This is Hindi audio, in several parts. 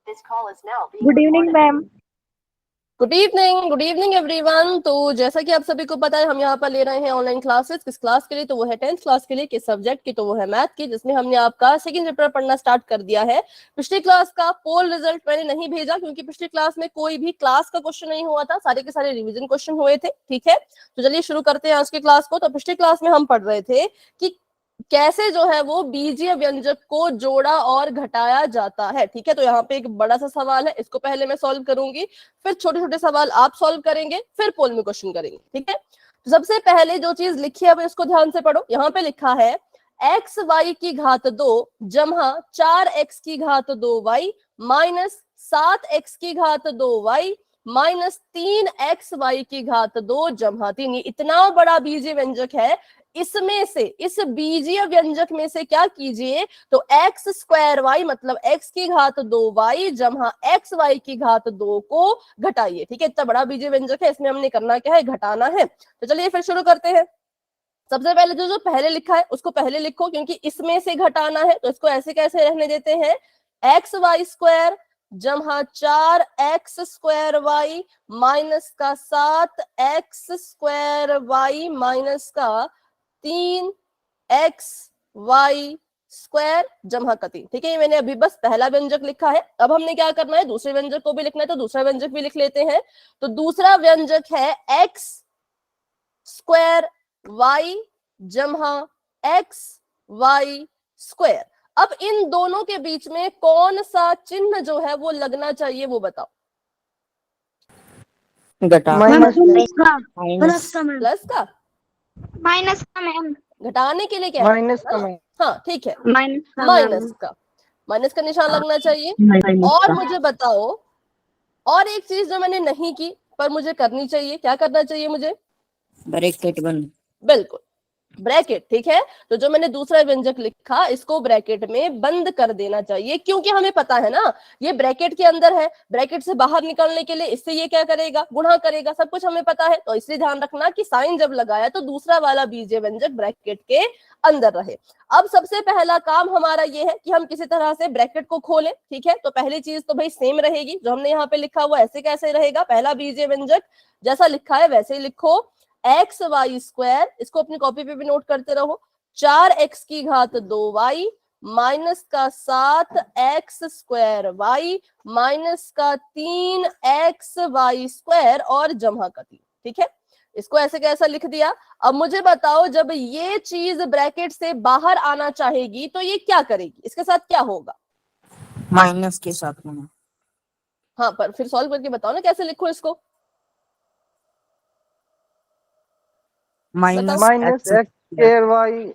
Good evening ma'am. Good evening everyone. तो जैसा कि आप सभी को पता है, हम यहाँ पर ले रहे हैं ऑनलाइन क्लासेस। किस क्लास के लिए? तो वो है 10th क्लास के लिए। किस सब्जेक्ट की? तो वो है मैथ की, जिसमें हमने आपका सेकंड चैप्टर पढ़ना स्टार्ट कर दिया है। पिछली क्लास का पोल रिजल्ट मैंने नहीं भेजा, क्योंकि पिछली क्लास में कोई भी क्लास का क्वेश्चन नहीं हुआ था, सारे के सारे रिविजन क्वेश्चन हुए थे। ठीक है, तो चलिए शुरू करते हैं आज की क्लास को। तो पिछली क्लास में हम पढ़ रहे थे कि कैसे जो है वो बीजीय व्यंजक को जोड़ा और घटाया जाता है। ठीक है, तो यहाँ पे एक बड़ा सा सवाल है, इसको पहले मैं सॉल्व करूंगी, फिर छोटे छोटे सवाल आप सॉल्व करेंगे, फिर पोल में क्वेश्चन करेंगे। ठीक है, तो सबसे पहले जो चीज लिखी है वो इसको ध्यान से पढ़ो। यहाँ पे लिखा है एक्स वाई की घात 2 जमा 4x की घात 2y माइनस 7x की घात 2y माइनस 3x वाई की घात 2 जमा 3। इतना बड़ा बीजीय व्यंजक है। इसमें से, इस बीजीय व्यंजक में से क्या कीजिए, तो एक्स स्क्वायर वाई मतलब एक्स की घात 2y जमा एक्स वाई की घात 2 को घटाइए। ठीक है, इतना बड़ा बीजीय व्यंजक है, इसमें हमने करना क्या है, घटाना है। तो चलिए फिर शुरू करते हैं। सबसे पहले जो जो पहले लिखा है उसको पहले लिखो, क्योंकि इसमें से घटाना है, तो इसको ऐसे कैसे रहने देते हैं, एक्स वाई स्क्वायर जमा 4x स्क्वायर वाई माइनस का 7x स्क्वायर वाई माइनस का 3x वाई स्क्वायर जमा का 3। ठीक है, ये मैंने अभी बस पहला व्यंजक लिखा है। अब हमने क्या करना है, दूसरे व्यंजक को भी लिखना है, तो दूसरा व्यंजक भी लिख लेते हैं। तो दूसरा व्यंजक है x स्क्वायर वाई जमा एक्स वाई स्क्वायर। अब इन दोनों के बीच में कौन सा चिन्ह जो है वो लगना चाहिए, वो बताओ। प्लस का, माइनस का मैम, घटाने के लिए क्या, माइनस का मैम। हाँ ठीक है, माइनस का माइनस का निशान लगना चाहिए। और मुझे बताओ, और एक चीज जो मैंने नहीं की पर मुझे करनी चाहिए, क्या करना चाहिए मुझे, ब्रैकेट बंद। बिल्कुल, ब्रैकेट। ठीक है, तो जो मैंने दूसरा व्यंजक लिखा इसको ब्रैकेट में बंद कर देना चाहिए, क्योंकि हमें पता है ना ये ब्रैकेट के अंदर है। ब्रैकेट से बाहर निकलने के लिए इससे ये क्या करेगा, गुणा करेगा, सब कुछ हमें पता है। तो इसलिए ध्यान रखना कि साइन जब लगाया तो दूसरा वाला बीजीय व्यंजक ब्रैकेट के अंदर रहे। अब सबसे पहला काम हमारा ये है कि हम किसी तरह से ब्रैकेट को खोलें। ठीक है, तो पहली चीज तो भाई सेम रहेगी, जो हमने यहाँ पे लिखा हुआ ऐसे कैसे रहेगा, पहला बीजीय व्यंजक जैसा लिखा है वैसे ही लिखो, एक्स वाई स्क्वायर, इसको अपनी कॉपी पे भी नोट करते रहो, 4x की घात 2y माइनस का 7x स्क्वायर वाई माइनस का 3x वाई स्क्वायर और जमा का 3। ठीक है, इसको ऐसे कैसा लिख दिया। अब मुझे बताओ, जब ये चीज ब्रैकेट से बाहर आना चाहेगी तो ये क्या करेगी, इसके साथ क्या होगा, माइनस के साथ में। हाँ, पर फिर सॉल्व करके बताओ ना कैसे लिखो इसको। Minus x square y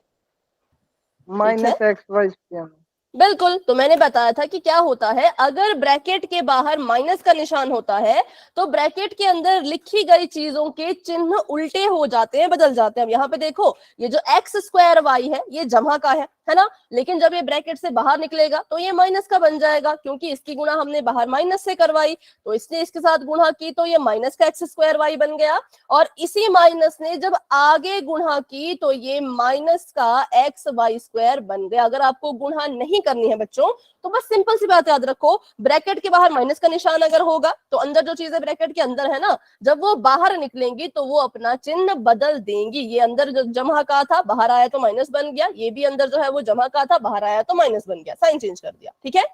minus x y square. बिल्कुल, तो मैंने बताया था कि क्या होता है, अगर ब्रैकेट के बाहर माइनस का निशान होता है तो ब्रैकेट के अंदर लिखी गई चीजों के चिन्ह उल्टे हो जाते हैं, बदल जाते हैं। अब यहाँ पे देखो, ये जो एक्स स्क्वायर वाई है ये जमा का है ना, लेकिन जब ये ब्रैकेट से बाहर निकलेगा तो ये माइनस का बन जाएगा, क्योंकि इसकी गुणा हमने बाहर माइनस से करवाई, तो इसने इसके साथ गुणा की तो ये माइनस का एक्स स्क्वायर वाई बन गया। और इसी माइनस ने जब आगे गुणा की तो ये माइनस का एक्स वाई स्क्वायर बन गया। अगर आपको गुणा नहीं करनी है बच्चों, तो बस सिंपल सी बात याद रखो, ब्रैकेट के बाहर माइनस का निशान अगर होगा तो अंदर जो चीजें ब्रैकेट के अंदर है ना, जब वो बाहर निकलेंगी तो वो अपना चिन्ह बदल देंगी। ये अंदर जो जमा का था बाहर आया तो माइनस बन गया, ये भी अंदर जो है वो जमा का था बाहर आया तो माइनस बन गया, साइन चेंज कर दिया। ठीक है,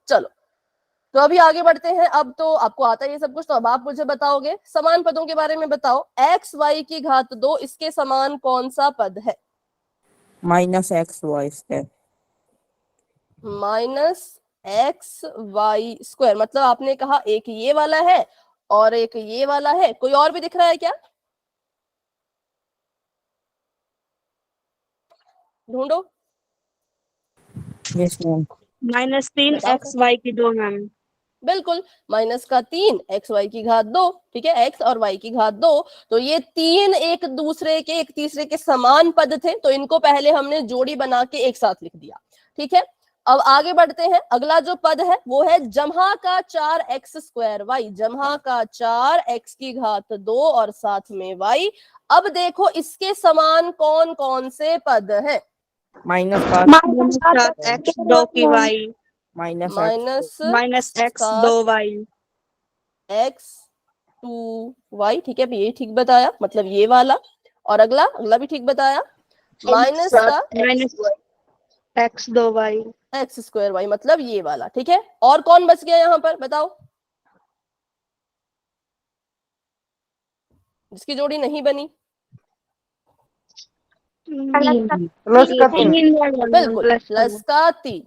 चलो तो अभी आगे बढ़ते हैं। अब तो आपको आता है ये सब कुछ, तो अब आप मुझे बताओगे समान पदों के बारे में। बताओ, एक्स वाई की घात 2 इसके समान कौन सा पद है, minus x y square. Minus x y square मतलब आपने कहा एक ये वाला है और एक ये वाला है, कोई और भी दिख रहा है क्या, ढूंढो। Yes ma'am. Minus 3 x y की 2 मैम। बिल्कुल, माइनस का 3 एक्स वाई की घात 2। ठीक है, एक्स और वाई की घात 2, तो ये तीन एक दूसरे के एक तीसरे के समान पद थे, तो इनको पहले हमने जोड़ी बना के एक साथ लिख दिया। ठीक है, अब आगे बढ़ते हैं। अगला जो पद है वो है जमा का 4x स्क्वायर वाई, जमा का 4x की घात 2 और साथ में वाई। अब देखो इसके समान कौन कौन से पद हैं, माइनस एक्स 2 की y, minus minus minus x 2y। X 2y, ठीक है, ये ठीक बताया, मतलब ये वाला। और अगला भी ठीक बताया, माइनस का minus x 2y। X square y, मतलब ये वाला, ठीक है। और कौन बच गया यहाँ पर बताओ, जिसकी जोड़ी नहीं बनी? प्लस का 3। बिल्कुल, प्लस का 3,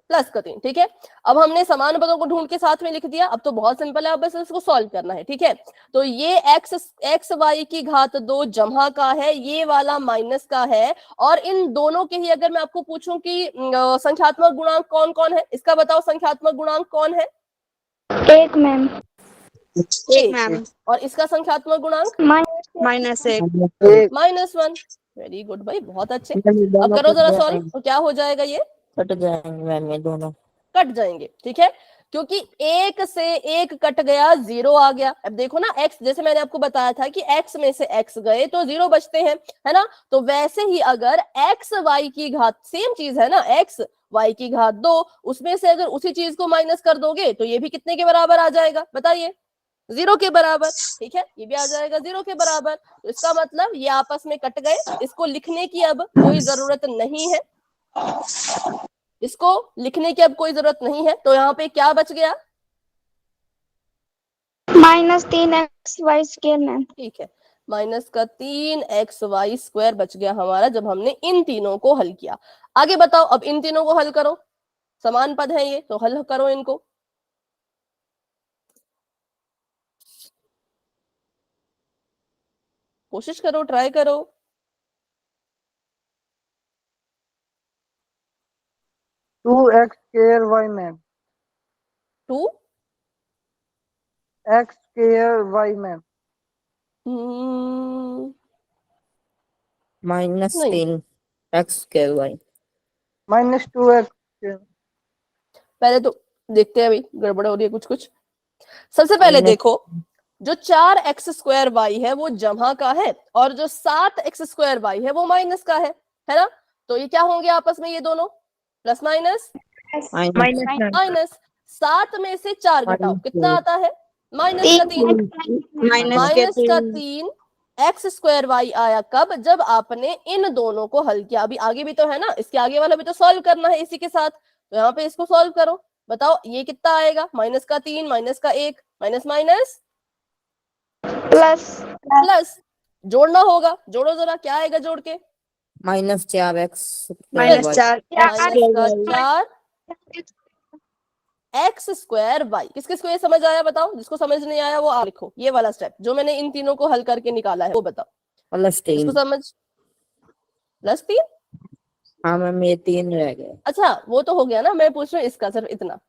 प्लस का 3, ठीक है। अब हमने समान पदों को ढूंढ के साथ में लिख दिया, अब तो बहुत सिंपल है, अब बस इसको सॉल्व करना है, ठीक है। तो ये एक्स वाई की घात 2 जमा का है, ये वाला माइनस का है, और इन दोनों के ही अगर मैं आपको पूछूं कि संख्यात्मक गुणांक कौन कौन है, इसका बताओ संख्यात्मक गुणांक कौन है? एक मैम। एक मैम। और इसका संख्यात्मक गुणांक माइनस एक। -1। वेरी गुड भाई, बहुत अच्छे। अब करो जरा सॉल्व, तो क्या हो जाएगा, ये कट जाएंगे मैम, ये दोनों कट जाएंगे, ठीक है, क्योंकि एक से एक कट गया, 0 आ गया। अब देखो ना, x, जैसे मैंने आपको बताया था कि x में से x गए तो 0 बचते हैं, है ना। तो वैसे ही अगर x y की घात, सेम चीज है ना, x y की घात 2, उसमें से अगर उसी चीज को माइनस कर दोगे तो ये भी कितने के बराबर आ जाएगा बताइए? 0 के बराबर, ठीक है, ये भी आ जाएगा 0 के बराबर। तो इसका मतलब ये आपस में कट गए, इसको लिखने की अब कोई जरूरत नहीं है, इसको लिखने की अब कोई जरूरत नहीं है। तो यहाँ पे क्या बच गया? -3xy square ma'am. ठीक है, माइनस का 3xy स्क्वायर बच गया हमारा, जब हमने इन तीनों को हल किया। आगे बताओ, अब इन तीनों को हल करो, समान पद है ये, तो हल करो इनको। कोशिश करो, ट्राई करो। 2x square y ma'am. 2 x square y ma'am. -3 x square y. -2x। पहले तो देखते हैं भाई, गड़बड़ हो रही है कुछ कुछ। सबसे पहले देखो, जो 4x स्क्वायर वाई है वो जमा का है, और जो 7x स्क्वायर वाई है वो माइनस का है ना। तो ये क्या होंगे आपस में, ये दोनों प्लस माइनस माइनस। 7 में से 4 घटाओ, कितना आता है? माइनस का 3। माइनस का 3 एक्स स्क्वायर वाई आया कब? जब आपने इन दोनों को हल किया। अभी आगे भी तो है ना, इसके आगे वाला भी तो सॉल्व करना है इसी के साथ, तो यहाँ पे इसको सॉल्व करो। बताओ ये कितना आएगा? माइनस का 3 माइनस का 1, माइनस माइनस प्लस प्लस, जोड़ना होगा, जोड़ो जरा, क्या आएगा जोड़ के? -4 एक्स -4 -4 एक्स स्क्वायर वाई। किसके स्क्वायर समझ आया बताओ? जिसको समझ नहीं आया वो आप लिखो, ये वाला स्टेप जो मैंने इन तीनों को हल करके निकाला है वो बताओ। +3। इसको समझ, +3। हाँ मैम, ये 3 रह गए। अच्छा वो तो हो गया ना, मैं पूछ रही हूँ इसका सिर्फ इतना,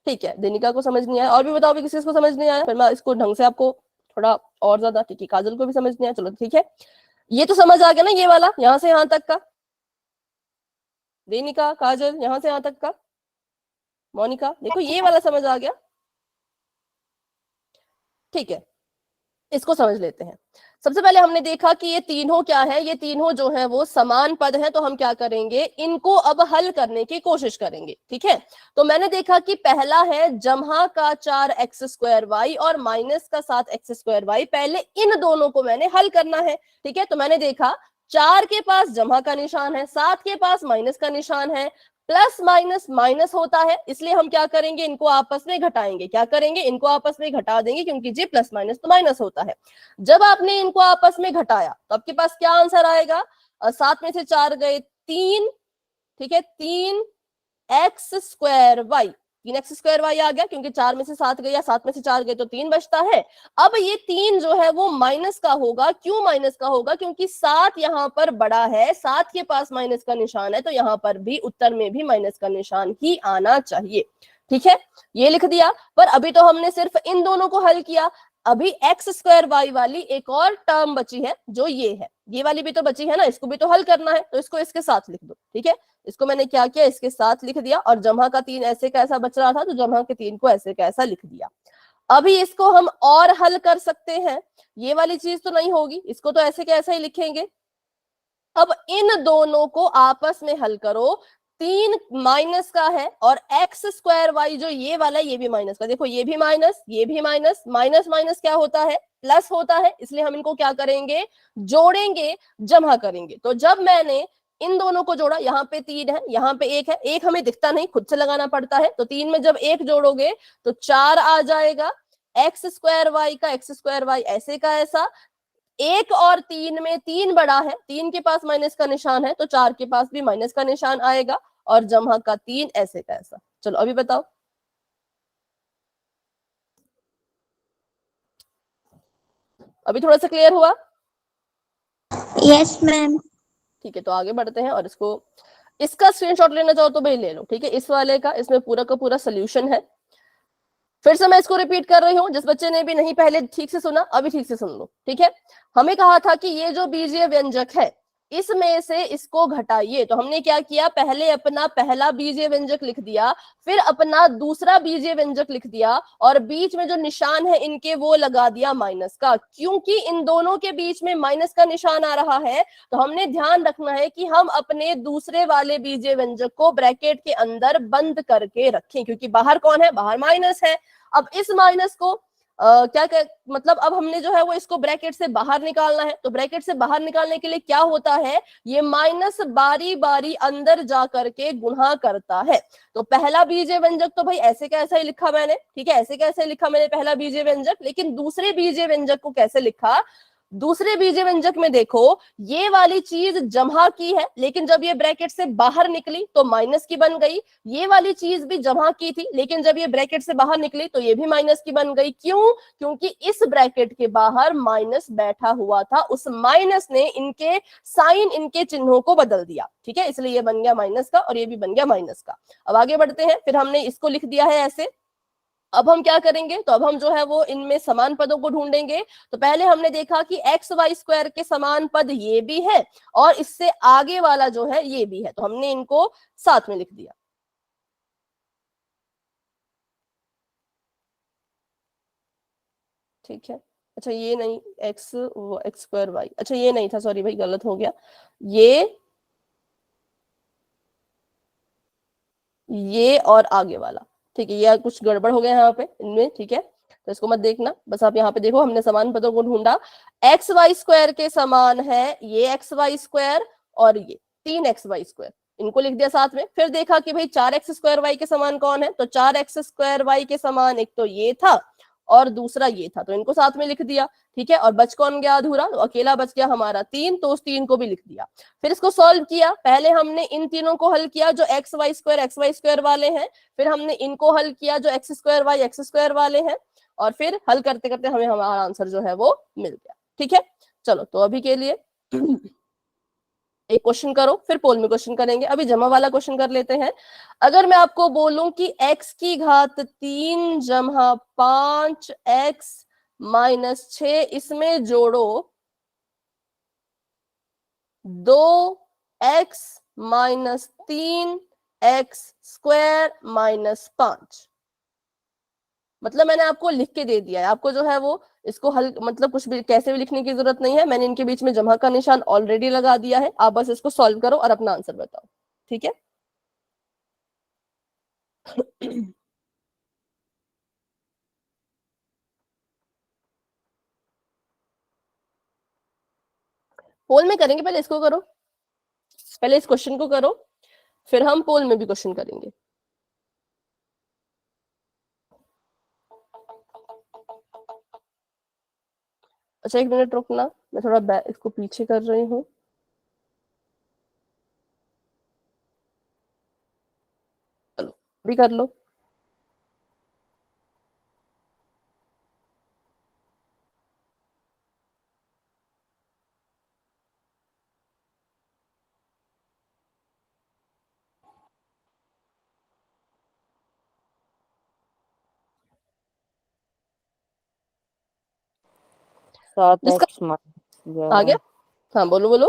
ठीक है। देनिका को समझ नहीं आया, और भी बताओ भी किसी को समझ नहीं आया, फिर मैं इसको ढंग से आपको थोड़ा और ज्यादा, ठीक है, काजल को भी समझ नहीं आया, चलो ठीक है। ये तो समझ आ गया ना, ये वाला यहां से यहां तक का? देनिका, काजल, यहां से यहां तक का? मोनिका, देखो ये वाला समझ आ गया, ठीक है। इसको समझ लेते हैं। सबसे पहले हमने देखा कि ये तीनों क्या है, ये तीनों जो है वो समान पद हैं, तो हम क्या करेंगे, इनको अब हल करने की कोशिश करेंगे, ठीक है। तो मैंने देखा कि पहला है जमा का 4x स्क्वायर वाई और माइनस का 7x स्क्वायर वाई। पहले इन दोनों को मैंने हल करना है, ठीक है। तो मैंने देखा 4 के पास जमा का निशान है, 7 के पास माइनस का निशान है, प्लस माइनस माइनस होता है, इसलिए हम क्या करेंगे, इनको आपस में घटाएंगे। क्या करेंगे, इनको आपस में घटा देंगे, क्योंकि जी प्लस माइनस तो माइनस होता है। जब आपने इनको आपस में घटाया तो आपके पास क्या आंसर आएगा? 7 में से 4 गए 3, ठीक है, 3x square Y, 3x square Y आ गया, क्योंकि 4 में से 7 गया, 7 में से 4 गए तो 3 बचता है। अब ये 3 जो है वो माइनस का होगा। क्यों माइनस का होगा? क्योंकि 7 यहाँ पर बड़ा है, 7 के पास माइनस का निशान है, तो यहाँ पर भी उत्तर में भी माइनस का निशान ही आना चाहिए, ठीक है। ये लिख दिया। पर अभी तो हमने सिर्फ इन दोनों को हल किया, अभी एक्स स्क्वायर वाई वाली एक और टर्म बची है, जो ये है, ये वाली भी तो बची है ना, इसको भी तो हल करना है, तो इसको इसके साथ लिख दो, ठीक है। इसको मैंने क्या किया, इसके साथ लिख दिया, और जमा का 3 ऐसे कैसा बच रहा था, तो जमा के 3 को ऐसे कैसा लिख दिया। अभी इसको हम और हल कर सकते हैं, ये वाली चीज तो नहीं होगी, इसको तो ऐसे कैसा ही लिखेंगे। अब इन दोनों को आपस में हल करो, 3 माइनस का है और एक्स स्क्वायर वाई जो ये वाला है ये भी माइनस का। देखो ये भी माइनस, ये भी माइनस, माइनस माइनस क्या होता है, प्लस होता है, इसलिए हम इनको क्या करेंगे, जोड़ेंगे, जमा करेंगे। तो जब मैंने इन दोनों को जोड़ा, यहाँ पे 3 है, यहाँ पे 1 है, एक हमें दिखता नहीं, खुद से लगाना पड़ता है। तो 3 में जब 1 जोड़ोगे तो 4 आ जाएगा। एक्स स्क्वायर वाई का एक्स स्क्वायर वाई ऐसे का ऐसा, 1 और 3 में 3 बड़ा है, 3 के पास माइनस का निशान है तो 4 के पास भी माइनस का निशान आएगा, और जमा का 3 ऐसे का ऐसा। चलो अभी बताओ, अभी थोड़ा सा क्लियर हुआ? Yes, ma'am. ठीक है, तो आगे बढ़ते हैं और इसका स्क्रीनशॉट लेना चाहो तो भाई ले लो, ठीक है। इस वाले का, इसमें पूरा का पूरा सोल्यूशन है। फिर से मैं इसको रिपीट कर रही हूँ, जिस बच्चे ने भी नहीं पहले ठीक से सुना अभी ठीक से सुन लो, ठीक है। हमें कहा था कि ये जो बीजीय व्यंजक है इसमें से इसको घटाइए, तो हमने क्या किया, पहले अपना पहला बीजीय व्यंजक लिख दिया, फिर अपना दूसरा बीजीय व्यंजक लिख दिया, और बीच में जो निशान है इनके वो लगा दिया माइनस का। क्योंकि इन दोनों के बीच में माइनस का निशान आ रहा है तो हमने ध्यान रखना है कि हम अपने दूसरे वाले बीजीय व्यंजक को ब्रैकेट के अंदर बंद करके रखें, क्योंकि बाहर कौन है, बाहर माइनस है। अब इस माइनस को मतलब अब हमने जो है वो इसको ब्रैकेट से बाहर निकालना है। तो ब्रैकेट से बाहर निकालने के लिए क्या होता है, ये माइनस बारी बारी अंदर जा करके गुणा करता है। तो पहला बीजीय व्यंजक तो भाई ऐसे का ऐसा ही लिखा मैंने, ठीक है, ऐसे कैसे लिखा मैंने पहला बीजीय व्यंजक, लेकिन दूसरे बीजीय व्यंजक को कैसे लिखा, दूसरे बीजीय व्यंजक में देखो ये वाली चीज जमा की है, लेकिन जब ये ब्रैकेट से बाहर निकली तो माइनस की बन गई। ये वाली चीज भी जमा की थी, लेकिन जब ये ब्रैकेट से बाहर निकली तो ये भी माइनस की बन गई। क्यों? क्योंकि इस ब्रैकेट के बाहर माइनस बैठा हुआ था, उस माइनस ने इनके साइन, इनके चिन्हों को बदल दिया, ठीक है, इसलिए ये बन गया माइनस का और ये भी बन गया माइनस का। अब आगे बढ़ते हैं, फिर हमने इसको लिख दिया है ऐसे। अब हम क्या करेंगे, तो अब हम जो है वो इनमें समान पदों को ढूंढेंगे। तो पहले हमने देखा कि एक्स वाई स्क्वायर के समान पद ये भी है और इससे आगे वाला जो है ये भी है, तो हमने इनको साथ में लिख दिया, ठीक है। अच्छा ये नहीं, एक्स एक्स स्क्वायर वाई, अच्छा ये नहीं था, सॉरी भाई गलत हो गया, ये और आगे वाला, ठीक है, ये कुछ गड़बड़ हो गया यहाँ पे इनमें, ठीक है, तो इसको मत देखना, बस आप यहाँ पे देखो हमने समान पदों को ढूंढा। एक्स वाई स्क्वायर के समान है ये एक्स वाई स्क्वायर और ये 3xy स्क्वायर, इनको लिख दिया साथ में। फिर देखा कि भाई 4x स्क्वायर वाई के समान कौन है, तो 4x स्क्वायर वाई के समान एक तो ये था और दूसरा ये था, तो इनको साथ में लिख दिया, ठीक है। और बच कौन गया अधूरा, तो अकेला बच गया हमारा 3, तो उस 3 को भी लिख दिया। फिर इसको सॉल्व किया, पहले हमने इन तीनों को हल किया जो एक्स वाई स्क्वायर वाले हैं, फिर हमने इनको हल किया जो एक्स स्क्वायर वाले हैं, और फिर हल करते करते हमें हमारा आंसर जो है वो मिल गया, ठीक है। चलो तो अभी के लिए एक क्वेश्चन करो, फिर पोल में क्वेश्चन करेंगे। अभी जमा वाला क्वेश्चन कर लेते हैं। अगर मैं आपको बोलूं कि x की घात 3 जमा 5x माइनस 6 इसमें जोड़ो 2x minus 3x square minus 5, मतलब मैंने आपको लिख के दे दिया है, आपको जो है वो इसको हल मतलब कुछ भी कैसे भी लिखने की जरूरत नहीं है, मैंने इनके बीच में जमा का निशान ऑलरेडी लगा दिया है, आप बस इसको सॉल्व करो और अपना आंसर बताओ, ठीक है। पोल में करेंगे, पहले इसको करो, पहले इस क्वेश्चन को करो, फिर हम पोल में भी क्वेश्चन करेंगे। अच्छा एक मिनट रुकना, मैं थोड़ा इसको पीछे कर रही हूँ। चलो भी कर लो। सात जिसका एक्स माइनस आ गया, 11, हाँ बोलो बोलो।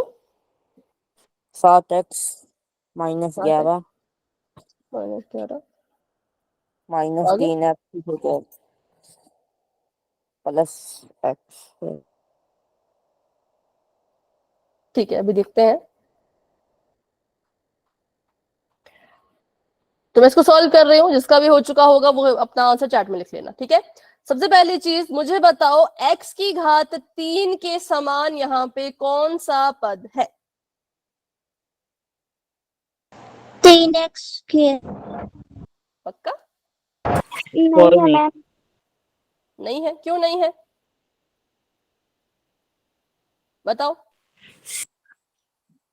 7x माइनस 11 -11 माइनस आ गया, 3x प्लस एक्स। ठीक है। अभी देखते हैं, तो मैं इसको सॉल्व कर रही हूँ, जिसका भी हो चुका होगा वो अपना आंसर चैट में लिख लेना, ठीक है। सबसे पहली चीज मुझे बताओ, x की घात 3 के समान यहाँ पे कौन सा पद है? 3x square. पक्का? नहीं है मैम. नहीं है? क्यों नहीं है, बताओ।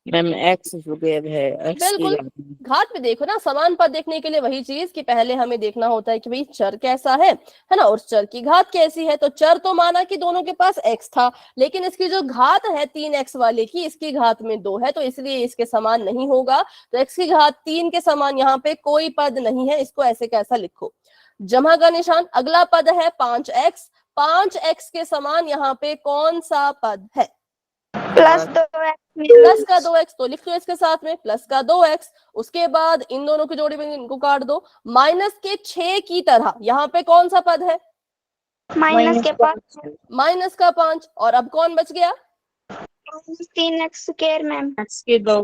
मैम x स्क्वायर है, x की बिल्कुल, घात में। घात में देखो ना, समान पद देखने के लिए वही चीज कि पहले हमें देखना होता है कि भाई चर कैसा है ना, और चर की घात कैसी है। तो चर तो माना कि दोनों के पास x था, लेकिन इसकी जो घात है 3x वाले की, इसकी घात में 2 है, तो इसलिए इसके समान नहीं होगा। तो x की घात 3 के समान यहाँ पे कोई पद नहीं है, इसको ऐसे कैसा लिखो, जमा का निशान। अगला पद है 5x, 5x के समान यहाँ पे कौन सा पद है? Plus 2x. प्लस का 2x, तो लिख लो इसके साथ में प्लस का 2x। उसके बाद इन दोनों की जोड़ी में इनको काट दो। माइनस के 6 की तरह यहाँ पे कौन सा पद है? माइनस के 5. माइनस का 5। और अब कौन बच गया? 3x square ma'am. x के 2।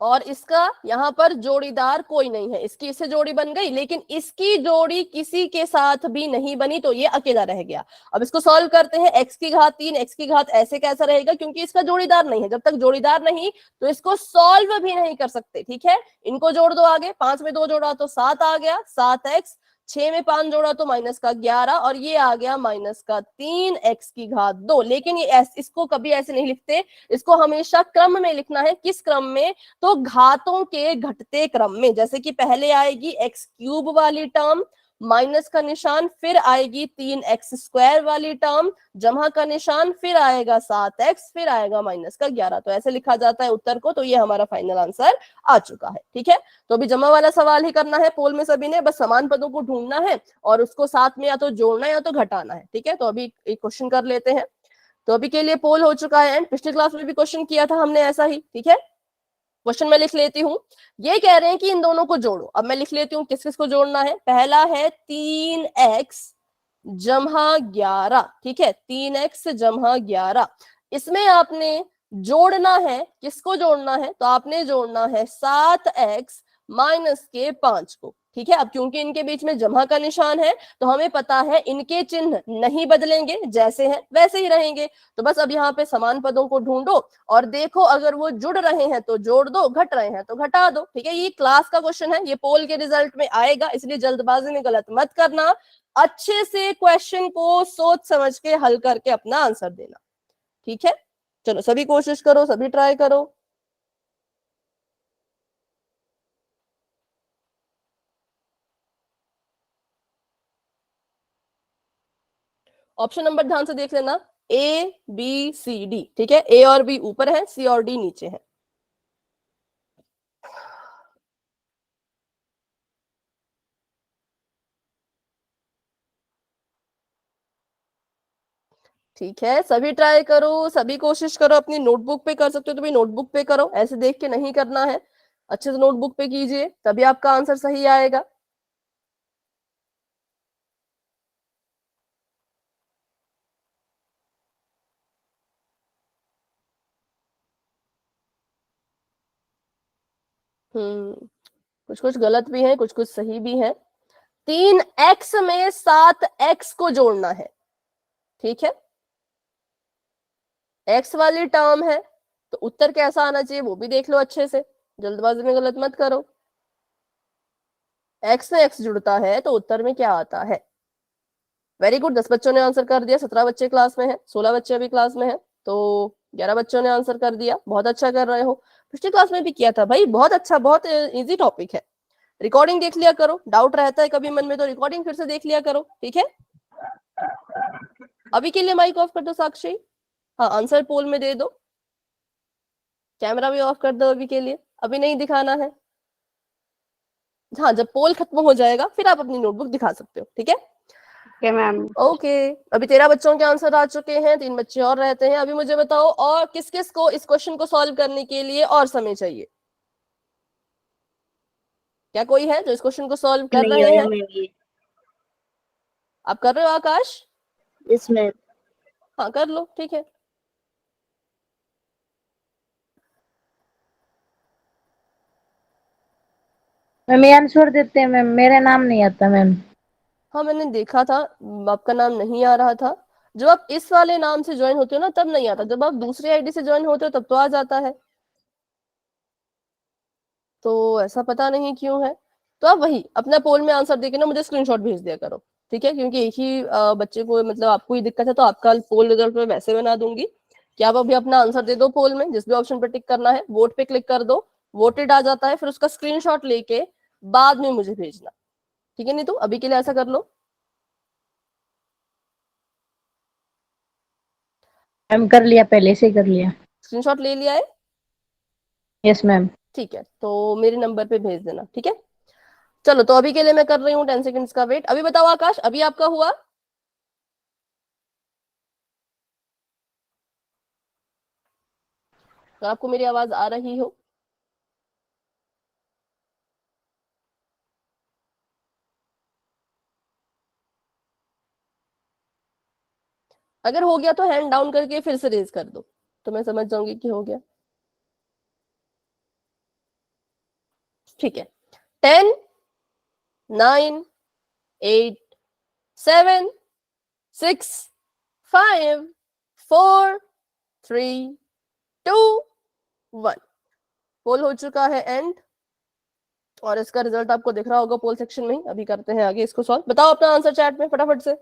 और इसका यहाँ पर जोड़ीदार कोई नहीं है, इसकी इससे जोड़ी बन गई, लेकिन इसकी जोड़ी किसी के साथ भी नहीं बनी, तो ये अकेला रह गया। अब इसको सॉल्व करते हैं। x की घात 3, x की घात ऐसे कैसा रहेगा, क्योंकि इसका जोड़ीदार नहीं है। जब तक जोड़ीदार नहीं तो इसको सॉल्व भी नहीं कर सकते, ठीक है। इनको जोड़ दो आगे, 5 में 2 जोड़ा तो 7 आ गया, 7x, 6 में 5 जोड़ा तो माइनस का 11, और ये आ गया माइनस का 3 x की घात 2। लेकिन ये इसको कभी ऐसे नहीं लिखते, इसको हमेशा क्रम में लिखना है। किस क्रम में? तो घातों के घटते क्रम में। जैसे कि पहले आएगी x क्यूब वाली टर्म, माइनस का निशान, फिर आएगी 3x स्क्वायर वाली टर्म, जमा का निशान, फिर आएगा 7x, फिर आएगा माइनस का 11। तो ऐसे लिखा जाता है उत्तर को। तो ये हमारा फाइनल आंसर आ चुका है, ठीक है। तो अभी जमा वाला सवाल ही करना है पोल में सभी ने, बस समान पदों को ढूंढना है और उसको साथ में या तो जोड़ना है या तो घटाना है, ठीक है। तो अभी एक क्वेश्चन कर लेते हैं। तो अभी के लिए पोल हो चुका है, एंड पिछली क्लास में भी क्वेश्चन किया था हमने ऐसा ही, ठीक है। क्वेश्चन मैं लिख लेती हूँ। ये कह रहे हैं कि इन दोनों को जोड़ो। अब मैं लिख लेती हूँ किस किस को जोड़ना है। पहला है 3x जमा 11, ठीक है, 3x जमा 11। इसमें आपने जोड़ना है, किसको जोड़ना है? तो आपने जोड़ना है 7x माइनस के 5 को, ठीक है। अब क्योंकि इनके बीच में जमा का निशान है तो हमें पता है इनके चिन्ह नहीं बदलेंगे, जैसे हैं वैसे ही रहेंगे। तो बस अब यहाँ पे समान पदों को ढूंढो और देखो, अगर वो जुड़ रहे हैं तो जोड़ दो, घट रहे हैं तो घटा दो, ठीक है। ये क्लास का क्वेश्चन है, ये पोल के रिजल्ट में आएगा, इसलिए जल्दबाजी में गलत मत करना। अच्छे से क्वेश्चन को सोच समझ के हल करके अपना आंसर देना, ठीक है। चलो सभी कोशिश करो, सभी ट्राई करो। ऑप्शन नंबर ध्यान से देख लेना, ए बी सी डी, ठीक है। ए और बी ऊपर है, सी और डी नीचे है। ठीक है, सभी ट्राई करो, सभी कोशिश करो। अपनी नोटबुक पे कर सकते हो तो भी नोटबुक पे करो, ऐसे देख के नहीं करना है। अच्छे से नोटबुक पे कीजिए, तभी आपका आंसर सही आएगा। कुछ कुछ गलत भी है, कुछ कुछ सही भी है। 3x में 7x को जोड़ना है, ठीक है। x वाली टर्म है तो उत्तर कैसा आना चाहिए वो भी देख लो अच्छे से, जल्दबाजी में गलत मत करो। x में x जुड़ता है तो उत्तर में क्या आता है? वेरी गुड, 10 बच्चों ने आंसर कर दिया। 17 बच्चे क्लास में हैं, 16 बच्चे अभी क्लास में हैं, तो 11 बच्चों ने आंसर कर दिया। बहुत अच्छा कर रहे हो, पिछली क्लास में भी किया था भाई, बहुत अच्छा, बहुत इजी टॉपिक है। रिकॉर्डिंग देख लिया करो, डाउट रहता है कभी मन में तो रिकॉर्डिंग फिर से देख लिया करो, ठीक है। अभी के लिए माइक ऑफ कर दो साक्षी, हाँ आंसर पोल में दे दो। कैमरा भी ऑफ कर दो अभी के लिए, अभी नहीं दिखाना है। हाँ, जब पोल खत्म हो जाएगा फिर आप अपनी नोटबुक दिखा सकते हो, ठीक है। Okay ma'am. ओके, अभी 13 बच्चों के आंसर आ चुके हैं, 3 बच्चे और रहते हैं। अभी मुझे बताओ, और किस किस को इस क्वेश्चन को सॉल्व करने के लिए और समय चाहिए? क्या कोई है जो इस क्वेश्चन को सॉल्व कर रहे हैं? आप कर रहे हो आकाश? Yes ma'am. हाँ कर लो, ठीक है। मैम ये आंसर देते हैं मैम, मेरा नाम नहीं आता मैम। हाँ मैंने देखा था, आपका नाम नहीं आ रहा था। जब आप इस वाले नाम से ज्वाइन होते हो ना तब नहीं आता, जब आप दूसरे आईडी से ज्वाइन होते हो तब तो आ जाता है। तो ऐसा पता नहीं क्यों है। तो आप वही अपना पोल में आंसर देके ना मुझे स्क्रीनशॉट भेज दिया करो, ठीक है? क्योंकि एक ही बच्चे को, मतलब आपको ही दिक्कत है, तो आपका पोल रिजल्ट मैं वैसे बना दूंगी कि आप अभी अपना आंसर दे दो पोल में, जिस भी ऑप्शन पर टिक करना है, वोट पे क्लिक कर दो, वोटेड आ जाता है, फिर उसका स्क्रीनशॉट लेके बाद में मुझे भेजना, ठीक है? नहीं तो अभी के लिए ऐसा कर लो। मैम कर लिया, पहले से ही कर लिया। स्क्रीनशॉट ले लिया है? Yes ma'am. ठीक है, तो मेरे नंबर पे भेज देना, ठीक है? चलो, तो अभी के लिए मैं कर रही हूँ 10 सेकंड्स का वेट। अभी बताओ आकाश, अभी आपका हुआ? तो आपको मेरी आवाज आ रही हो? अगर हो गया तो हैंड डाउन करके फिर से रेज कर दो, तो मैं समझ जाऊंगी कि हो गया। ठीक है। 10, 9, 8, 7, 6, 5, 4, 3, 2, 1। पोल हो चुका है एंड, और इसका रिजल्ट आपको दिख रहा होगा पोल सेक्शन में ही। अभी करते हैं आगे इसको सॉल्व। बताओ अपना आंसर चैट में फटाफट से।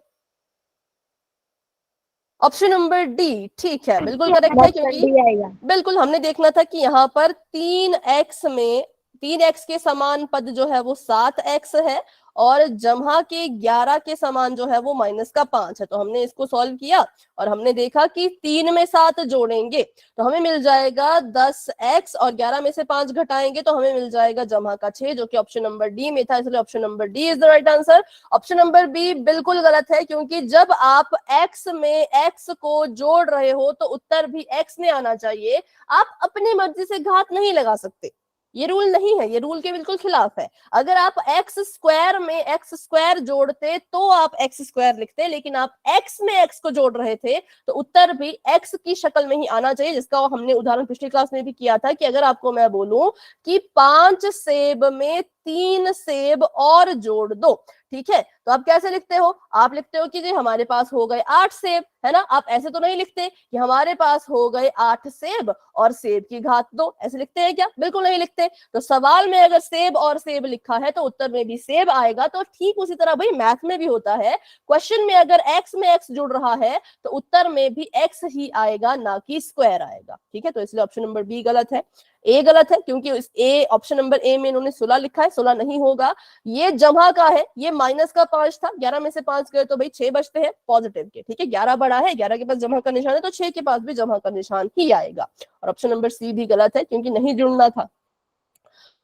ऑप्शन नंबर डी ठीक है, बिल्कुल करेक्ट है, क्योंकि डी आएगा। बिल्कुल हमने देखना था कि यहाँ पर 3x में 3x के समान पद जो है वो 7x है, और जमा के 11 के समान जो है वो -5 है। तो हमने इसको सॉल्व किया और हमने देखा कि 3 में 7 जोड़ेंगे तो हमें मिल जाएगा 10x, और 11 में से 5 घटाएंगे तो हमें मिल जाएगा जमा का 6, जो कि ऑप्शन नंबर डी में था। इसलिए option number D is the right answer. Option number B बिल्कुल गलत है, क्योंकि जब आप x में x को जोड़ रहे हो तो उत्तर भी x में आना चाहिए। आप अपनी मर्जी से घात नहीं लगा सकते, ये रूल नहीं है, ये रूल के बिल्कुल खिलाफ है। अगर आप एक्स स्क्वायर में एक्स स्क्वायर जोड़ते तो आप एक्स स्क्वायर लिखते, लेकिन आप एक्स में एक्स को जोड़ रहे थे तो उत्तर भी एक्स की शक्ल में ही आना चाहिए, जिसका हमने उदाहरण पिछली क्लास में भी किया था कि अगर आपको मैं बोलूं कि 5 सेब में 3 सेब और जोड़ दो, ठीक है, तो आप कैसे लिखते हो? आप लिखते हो कि जी हमारे पास हो गए 8 सेब, है ना? आप ऐसे तो नहीं लिखते कि हमारे पास हो गए 8 सेब और सेब की घात 2, ऐसे लिखते हैं क्या? बिल्कुल नहीं लिखते। तो सवाल में अगर सेब और सेब लिखा है तो उत्तर में भी सेब आएगा। तो ठीक उसी तरह भाई मैथ में भी होता है, क्वेश्चन में अगर एक्स में एक्स जुड़ रहा है तो उत्तर में भी एक्स ही आएगा, ना कि स्क्वायर आएगा, ठीक है? तो इसलिए ऑप्शन नंबर बी गलत है। ए गलत है, क्योंकि इस ए ऑप्शन नंबर ए में इन्होंने 16 लिखा है, 16 नहीं होगा, ये जमा का है, ये -5 था, 11 में से 5 गए तो भाई 6 बचते हैं पॉजिटिव के, ठीक है? 11 बड़ा है, 11 के पास जमा का निशान है, तो 6 के पास भी जमा का निशान ही आएगा। और ऑप्शन नंबर सी भी गलत है, क्योंकि नहीं जुड़ना था,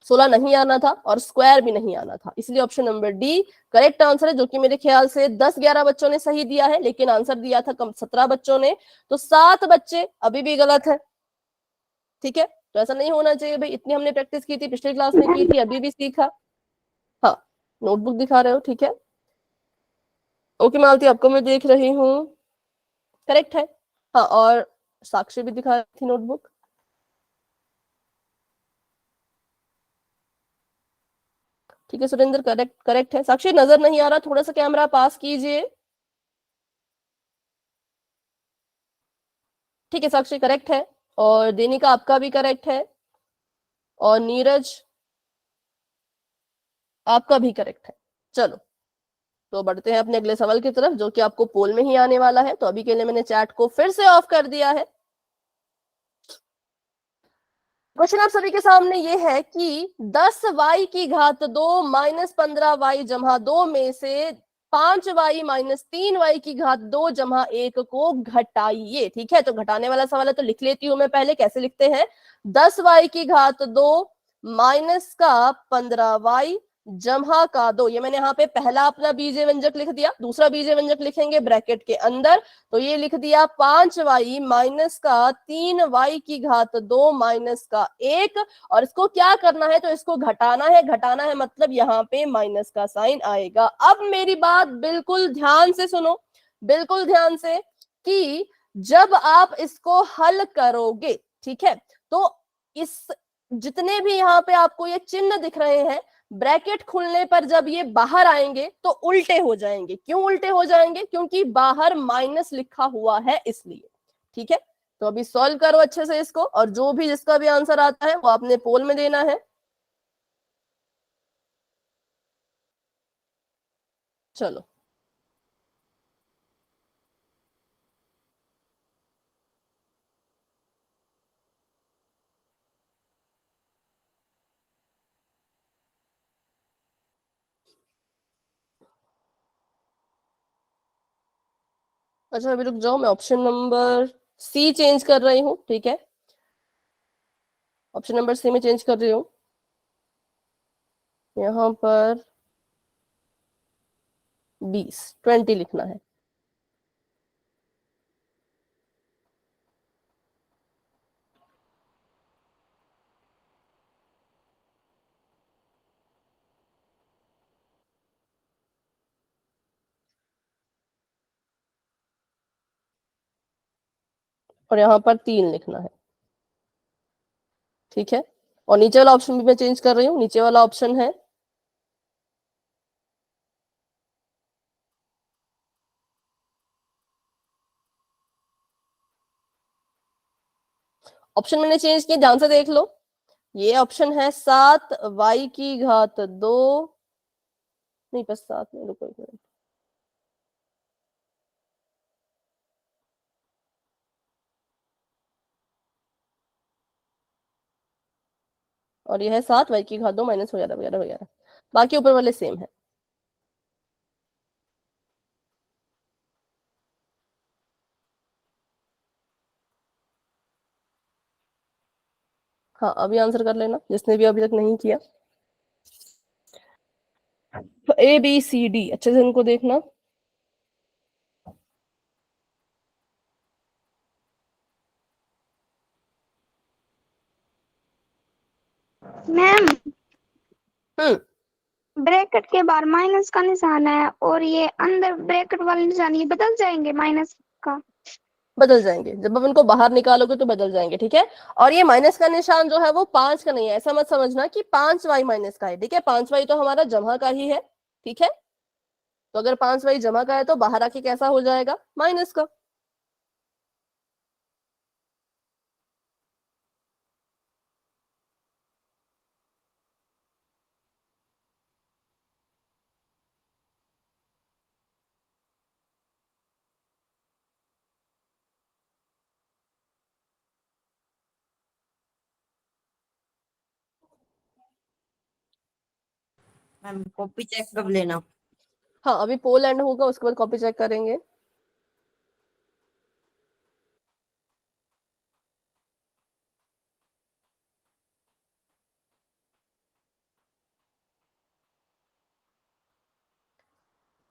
16 नहीं आना था और स्क्वायर भी नहीं आना था। इसलिए option number D correct answer है, जो कि मेरे ख्याल से 10-11 बच्चों ने सही दिया है, लेकिन आंसर दिया था कम 17 बच्चों ने, तो 7 बच्चे अभी भी गलत है, ठीक है? तो ऐसा नहीं होना चाहिए भाई, इतनी हमने प्रैक्टिस की थी, पिछली क्लास में की थी, अभी भी सीखा। हाँ, नोटबुक दिखा रहे हो, ठीक है? ओके मालती, आपको मैं देख रही हूँ, करेक्ट है। हाँ, और साक्षी भी दिखा रही थी नोटबुक। ठीक है सुरेंद्र, करेक्ट करेक्ट है। साक्षी नजर नहीं आ रहा, थोड़ा सा कैमरा पास कीजिए। ठीक है साक्षी करेक्ट है, और देनिका आपका भी करेक्ट है, और नीरज आपका भी करेक्ट है। चलो, तो बढ़ते हैं अपने अगले सवाल की तरफ, जो कि आपको पोल में ही आने वाला है। तो अभी के लिए मैंने चैट को फिर से ऑफ कर दिया है। क्वेश्चन आप सभी के सामने ये है कि 10y की घात 2 -15y जमा 2 में से 5y -3y की घात 2 जमा 1 को घटाइए, ठीक है? तो घटाने वाला सवाल है, तो लिख लेती हूं मैं पहले। कैसे लिखते हैं? 10y की घात 2 माइनस का 15y जमा का 2, ये मैंने यहाँ पे पहला अपना बीजीय व्यंजक लिख दिया, दूसरा बीजीय व्यंजक लिखेंगे ब्रैकेट के अंदर, तो ये लिख दिया 5y माइनस का 3y की घात 2 माइनस का 1, और इसको क्या करना है? तो इसको घटाना है, घटाना है मतलब यहाँ पे माइनस का साइन आएगा। अब मेरी बात बिल्कुल ध्यान से सुनो, बिल्कुल ध्यान से, कि जब आप इसको हल करोगे, ठीक है, तो इस जितने भी यहाँ पे आपको ये चिन्ह दिख रहे हैं, ब्रैकेट खुलने पर जब ये बाहर आएंगे तो उल्टे हो जाएंगे। क्यों उल्टे हो जाएंगे? क्योंकि बाहर माइनस लिखा हुआ है इसलिए। ठीक है, तो अभी सॉल्व करो अच्छे से इसको, और जो भी जिसका भी आंसर आता है वो आपने पोल में देना है। चलो अच्छा अभी रुक जाओ, मैं ऑप्शन नंबर सी चेंज कर रही हूँ। ठीक है, ऑप्शन नंबर सी में चेंज कर रही हूँ। यहाँ पर 20 लिखना है। और यहाँ पर 3 लिखना है। ठीक है, और नीचे वाला ऑप्शन भी मैं चेंज कर रही हूँ। नीचे वाला ऑप्शन है ऑप्शन मैंने चेंज किया, ध्यान से देख लो। ये ऑप्शन है 7y की घात 2, नहीं बस 7 नहीं, रुको एक मिनट। और ये है 7y की घात 2 माइनस वगैरह वगैरह वगैरह, बाकी ऊपर वाले सेम है। हाँ अभी आंसर कर लेना जिसने भी अभी तक नहीं किया। ABCD अच्छे से इनको देखना। मैम हम्म, ब्रैकेट के बाहर माइनस का निशान है और ये अंदर ब्रैकेट वाले निशान ये बदल जाएंगे माइनस का। बदल जाएंगे जब आप इनको बाहर निकालोगे तो बदल जाएंगे। ठीक है, और ये माइनस का निशान जो है वो 5 का नहीं है, ऐसा मत समझना कि 5y माइनस का है। ठीक है, 5y तो हमारा जमा का ही है। ठीक है, तो अगर 5y जमा का है तो बाहर आके कैसा हो जाएगा? माइनस का। मैम कॉपी चेक कर लेना। हाँ अभी पोल एंड होगा, उसके बाद कॉपी चेक करेंगे।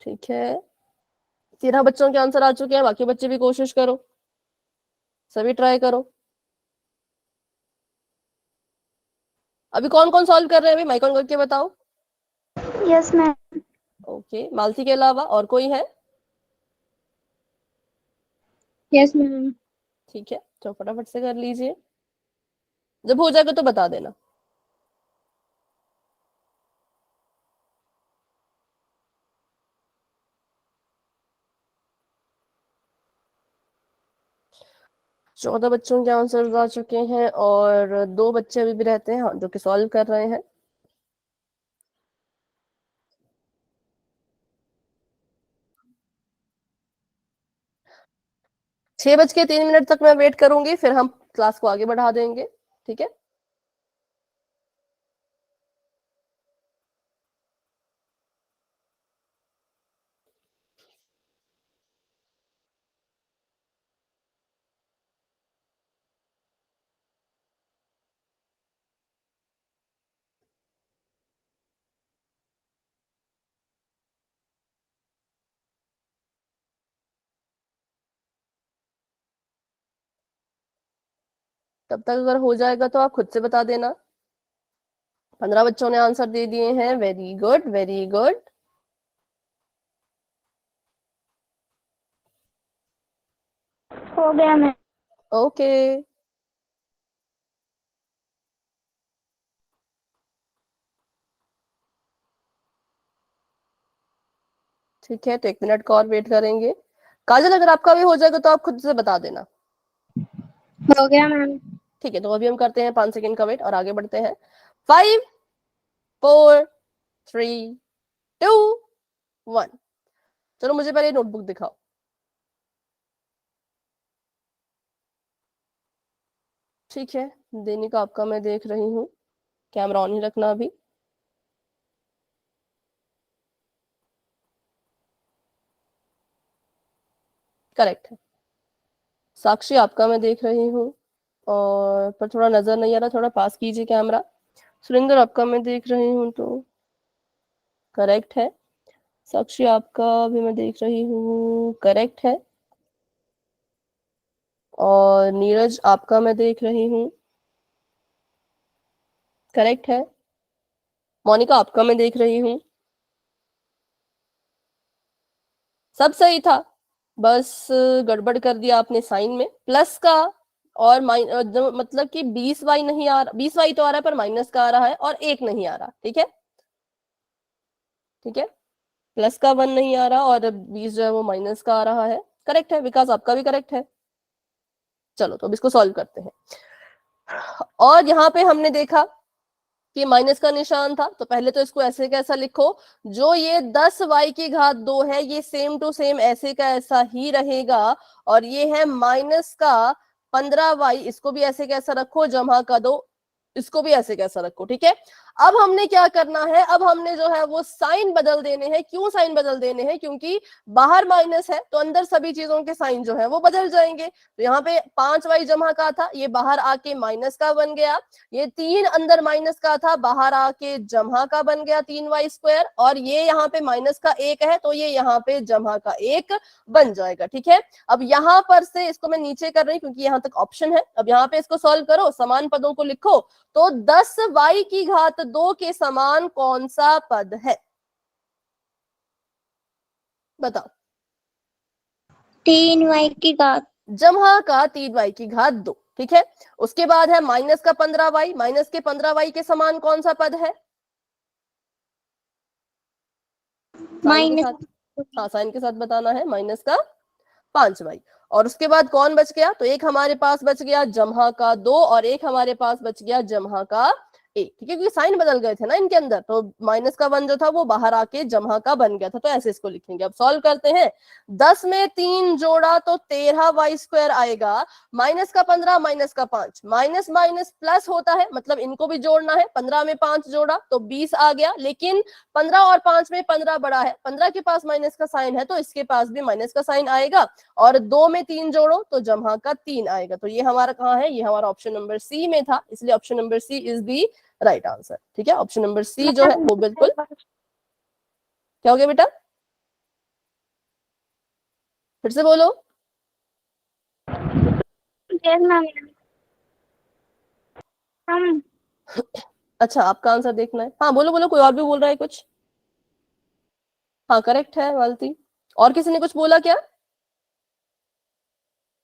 ठीक है, 13 बच्चों के आंसर आ चुके हैं, बाकी बच्चे भी कोशिश करो, सभी ट्राई करो। अभी कौन कौन सॉल्व कर रहे हैं? अभी माइक ऑन करके बताओ। Yes ma'am. ओके, मालती के अलावा और कोई है? Yes ma'am. ठीक है, तो फटाफट से कर लीजिए, जब हो जाएगा तो बता देना। चौदह बच्चों के आंसर आ चुके हैं और 2 बच्चे अभी भी रहते हैं जो कि सॉल्व कर रहे हैं। छह बज के 3 मिनट तक मैं वेट करूंगी, फिर हम क्लास को आगे बढ़ा देंगे। ठीक है, तब तक अगर हो जाएगा तो आप खुद से बता देना। 15 बच्चों ने आंसर दे दिए हैं, वेरी गुड वेरी गुड। हो गया मैम। ओके, ठीक है, तो 1 मिनट का और वेट करेंगे। काजल अगर आपका भी हो जाएगा तो आप खुद से बता देना। हो गया मैम। ठीक है, तो अभी हम करते हैं 5 सेकंड का वेट और आगे बढ़ते हैं। 5 4 3 2 1। चलो मुझे पहले नोटबुक दिखाओ। ठीक है, दैनिक आपका मैं देख रही हूँ, कैमरा ऑन ही रखना अभी। करेक्ट है। साक्षी आपका मैं देख रही हूँ, और पर थोड़ा नजर नहीं आ रहा, थोड़ा पास कीजिए कैमरा। सुरेंद्र आपका मैं देख रही हूँ, तो करेक्ट है। साक्षी आपका भी मैं देख रही हूँ, करेक्ट है। और नीरज आपका मैं देख रही हूँ, करेक्ट है। मोनिका आपका मैं देख रही हूँ, सब सही था, बस गड़बड़ कर दिया आपने साइन में, प्लस का और मतलब कि 20y नहीं आ रहा, 20y तो आ रहा है पर माइनस का आ रहा है, और 1 नहीं आ रहा। ठीक है, ठीक है, प्लस का 1 नहीं आ रहा और 20 जो है वो माइनस का आ रहा है। करेक्ट है, विकास आपका भी करेक्ट है। चलो तो अब इसको सॉल्व करते हैं। और यहाँ पे हमने देखा कि माइनस का निशान था, तो पहले तो इसको ऐसे कैसा लिखो, जो ये 10y की घात 2 है ये सेम टू सेम ऐसे का ऐसा ही रहेगा, और ये है माइनस का 15y, इसको भी ऐसे कैसा रखो, जमा का 2, इसको भी ऐसे कैसा रखो। ठीक है, अब हमने क्या करना है, अब हमने जो है वो साइन बदल देने हैं। क्यों साइन बदल देने हैं, क्योंकि बाहर माइनस है तो अंदर सभी चीजों के साइन जो है वो बदल जाएंगे। तो यहाँ पे 5y जमा का था, ये बाहर आके माइनस का बन गया। ये 3 अंदर माइनस का था, बाहर आके जमा का बन गया 3y², और ये यहाँ पे माइनस का 1 है तो ये यहाँ पे जमा का 1 बन जाएगा। ठीक है, अब यहाँ पर से इसको मैं नीचे कर रही हूँ क्योंकि यहाँ तक ऑप्शन है। अब यहाँ पे इसको सॉल्व करो, समान पदों को लिखो, तो 10y की घात 2 के समान कौन सा पद है, बताओ। 3y की घात। जमा का 3y की घात 2। ठीक है, उसके बाद है माइनस का 15y, माइनस के 15y के समान कौन सा पद है, साइन के माइनस। साथ। हाँ, साइन के साथ बताना है, माइनस का 5y। और उसके बाद कौन बच गया, तो एक हमारे पास बच गया जमा का 2, और एक हमारे पास बच गया जमा का 1। ठीक है, क्योंकि साइन बदल गए थे ना इनके अंदर, तो माइनस का 1 जो था वो बाहर आके जमा का बन गया था, तो ऐसे इसको लिखेंगे। अब सॉल्व करते हैं। 10 में 3 जोड़ा तो 13y² आएगा, माइनस का 15 माइनस का 5, माइनस माइनस प्लस होता है, मतलब इनको भी जोड़ना है। 15 में 5 जोड़ा तो 20 आ गया, लेकिन 15 और 5 में 15 बड़ा है, 15 के पास माइनस का साइन है तो इसके पास भी माइनस का साइन आएगा, और 2 में 3 जोड़ो तो जमा का 3 आएगा। तो ये हमारा कहाँ है, ये हमारा ऑप्शन नंबर सी में था, इसलिए option number C is the right answer. ठीक है, ऑप्शन नंबर सी जो है वो बिल्कुल। क्या हो गया बेटा, फिर से बोलो। Yes ma'am. हम अच्छा, आपका आंसर देखना है। हाँ बोलो बोलो, कोई और भी बोल रहा है कुछ। हाँ करेक्ट है मालती। और किसी ने कुछ बोला क्या,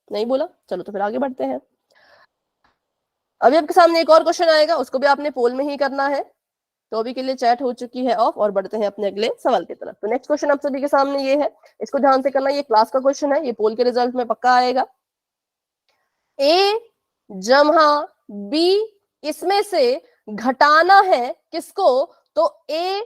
नहीं बोला। चलो तो फिर आगे बढ़ते हैं। अभी आपके सामने एक और क्वेश्चन आएगा, उसको भी आपने पोल में ही करना है। तो अभी के लिए चैट हो चुकी है ऑफ, और बढ़ते हैं अपने अगले सवाल की तरफ। तो नेक्स्ट क्वेश्चन आप सभी के सामने ये है, इसको ध्यान से करना, ये क्लास का क्वेश्चन है, ये पोल के रिजल्ट में पक्का आएगा। ए जमा बी, इसमें से घटाना है किसको, तो ए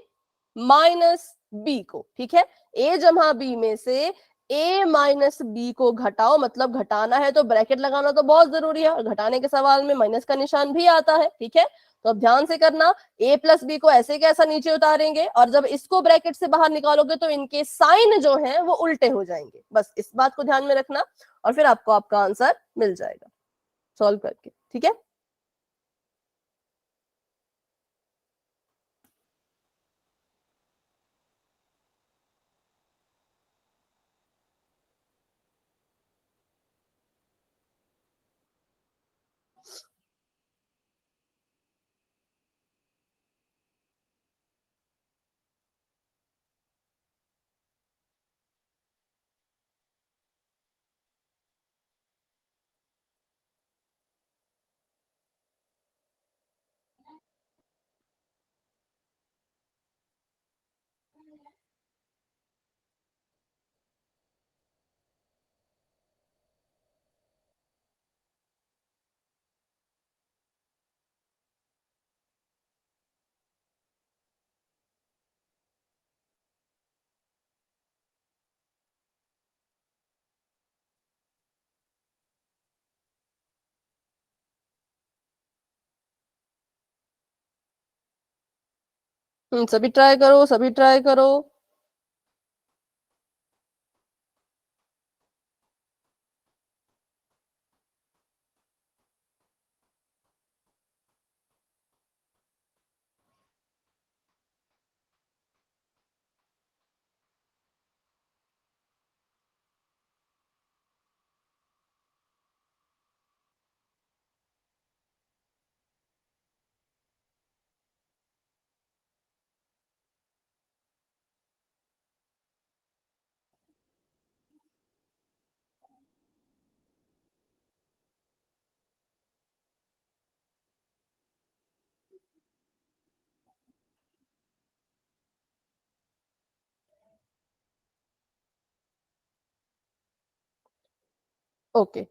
माइनस बी को। ठीक है, ए जमा बी में से ए माइनस बी को घटाओ, मतलब घटाना है तो ब्रैकेट लगाना तो बहुत जरूरी है, और घटाने के सवाल में माइनस का निशान भी आता है। ठीक है, तो अब ध्यान से करना, ए प्लस बी को ऐसे कैसा नीचे उतारेंगे, और जब इसको ब्रैकेट से बाहर निकालोगे तो इनके साइन जो है वो उल्टे हो जाएंगे। बस इस बात को ध्यान में रखना, और फिर आपको आपका आंसर मिल जाएगा सॉल्व करके। ठीक है, सभी ट्राई करो, सभी ट्राई करो। ओके,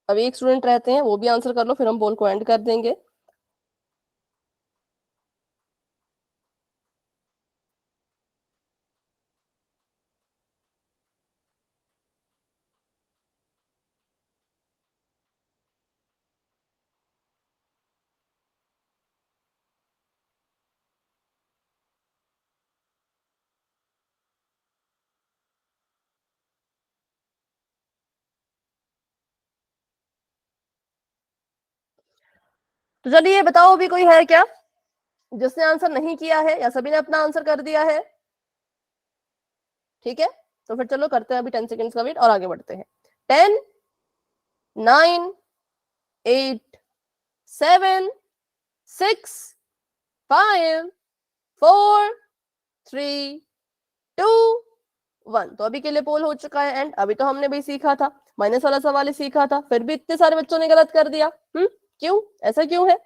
अभी एक स्टूडेंट रहते हैं, वो भी आंसर कर लो, फिर हम पोल को एंड कर देंगे। तो चलिए बताओ, अभी कोई है क्या जिसने आंसर नहीं किया है, या सभी ने अपना आंसर कर दिया है? ठीक है, तो फिर चलो करते हैं अभी 10 सेकेंड्स का वेट और आगे बढ़ते हैं। 10, 9, 8, 7, 6, 5, 4, 3, 2, 1। तो अभी के लिए पोल हो चुका है एंड। अभी तो हमने भी सीखा था, माइनस वाला सवाल ही सीखा था, फिर भी इतने सारे बच्चों ने गलत कर दिया। क्यों, ऐसा क्यों है?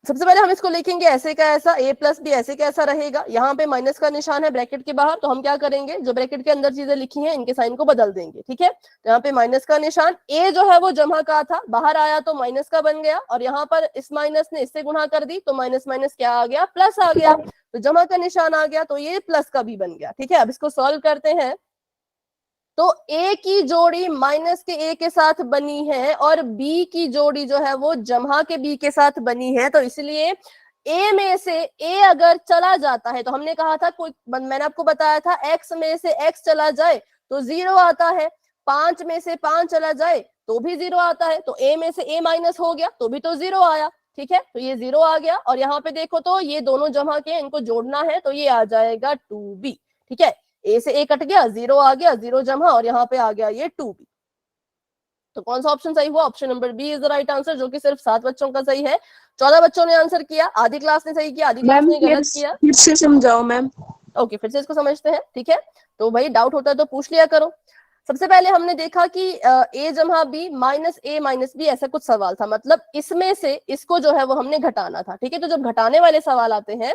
सबसे पहले हम इसको लिखेंगे ऐसे का ऐसा, a प्लस बी ऐसे का ऐसा रहेगा। यहाँ पे माइनस का निशान है ब्रैकेट के बाहर, तो हम क्या करेंगे, जो ब्रैकेट के अंदर चीजें लिखी हैं इनके साइन को बदल देंगे। ठीक है, तो यहाँ पे माइनस का निशान, a जो है वो जमा का था, बाहर आया तो माइनस का बन गया, और यहाँ पर इस माइनस ने इससे गुणा कर दी तो माइनस माइनस क्या आ गया, प्लस आ गया। तो जमा का निशान आ गया तो ये प्लस का भी बन गया। ठीक है, अब इसको सॉल्व करते हैं। तो a की जोड़ी माइनस के a के साथ बनी है और b की जोड़ी जो है वो जमा के b के साथ बनी है, तो इसलिए a में से a अगर चला जाता है, तो हमने कहा था कोई, मैंने आपको बताया था x में से x चला जाए तो 0 आता है, 5 में से 5 चला जाए तो भी 0 आता है, तो a में से a माइनस हो गया तो भी तो 0 आया। ठीक है, तो ये 0 आ गया, और यहाँ पे देखो तो ये दोनों जमा के इनको जोड़ना है तो ये आ जाएगा 2b। ठीक है, a से a कट गया, 0 आ गया, 0 जमा, और यहाँ पे आ गया ये 2b। तो कौन सा ऑप्शन सही हुआ? Option number B is the right answer, जो कि सिर्फ 7 बच्चों का सही है। 14 बच्चों ने आंसर किया, आधी क्लास ने सही किया, आधी क्लास ने गलत किया। फिर से समझाओ मैम। ओके, फिर से इसको समझते हैं। ठीक है, तो भाई डाउट होता है तो पूछ लिया करो। सबसे पहले हमने देखा कि a जमा b minus a minus b, ऐसा कुछ सवाल था, मतलब इसमें से इसको जो है वो हमने घटाना था। ठीक है, तो जब घटाने वाले सवाल आते हैं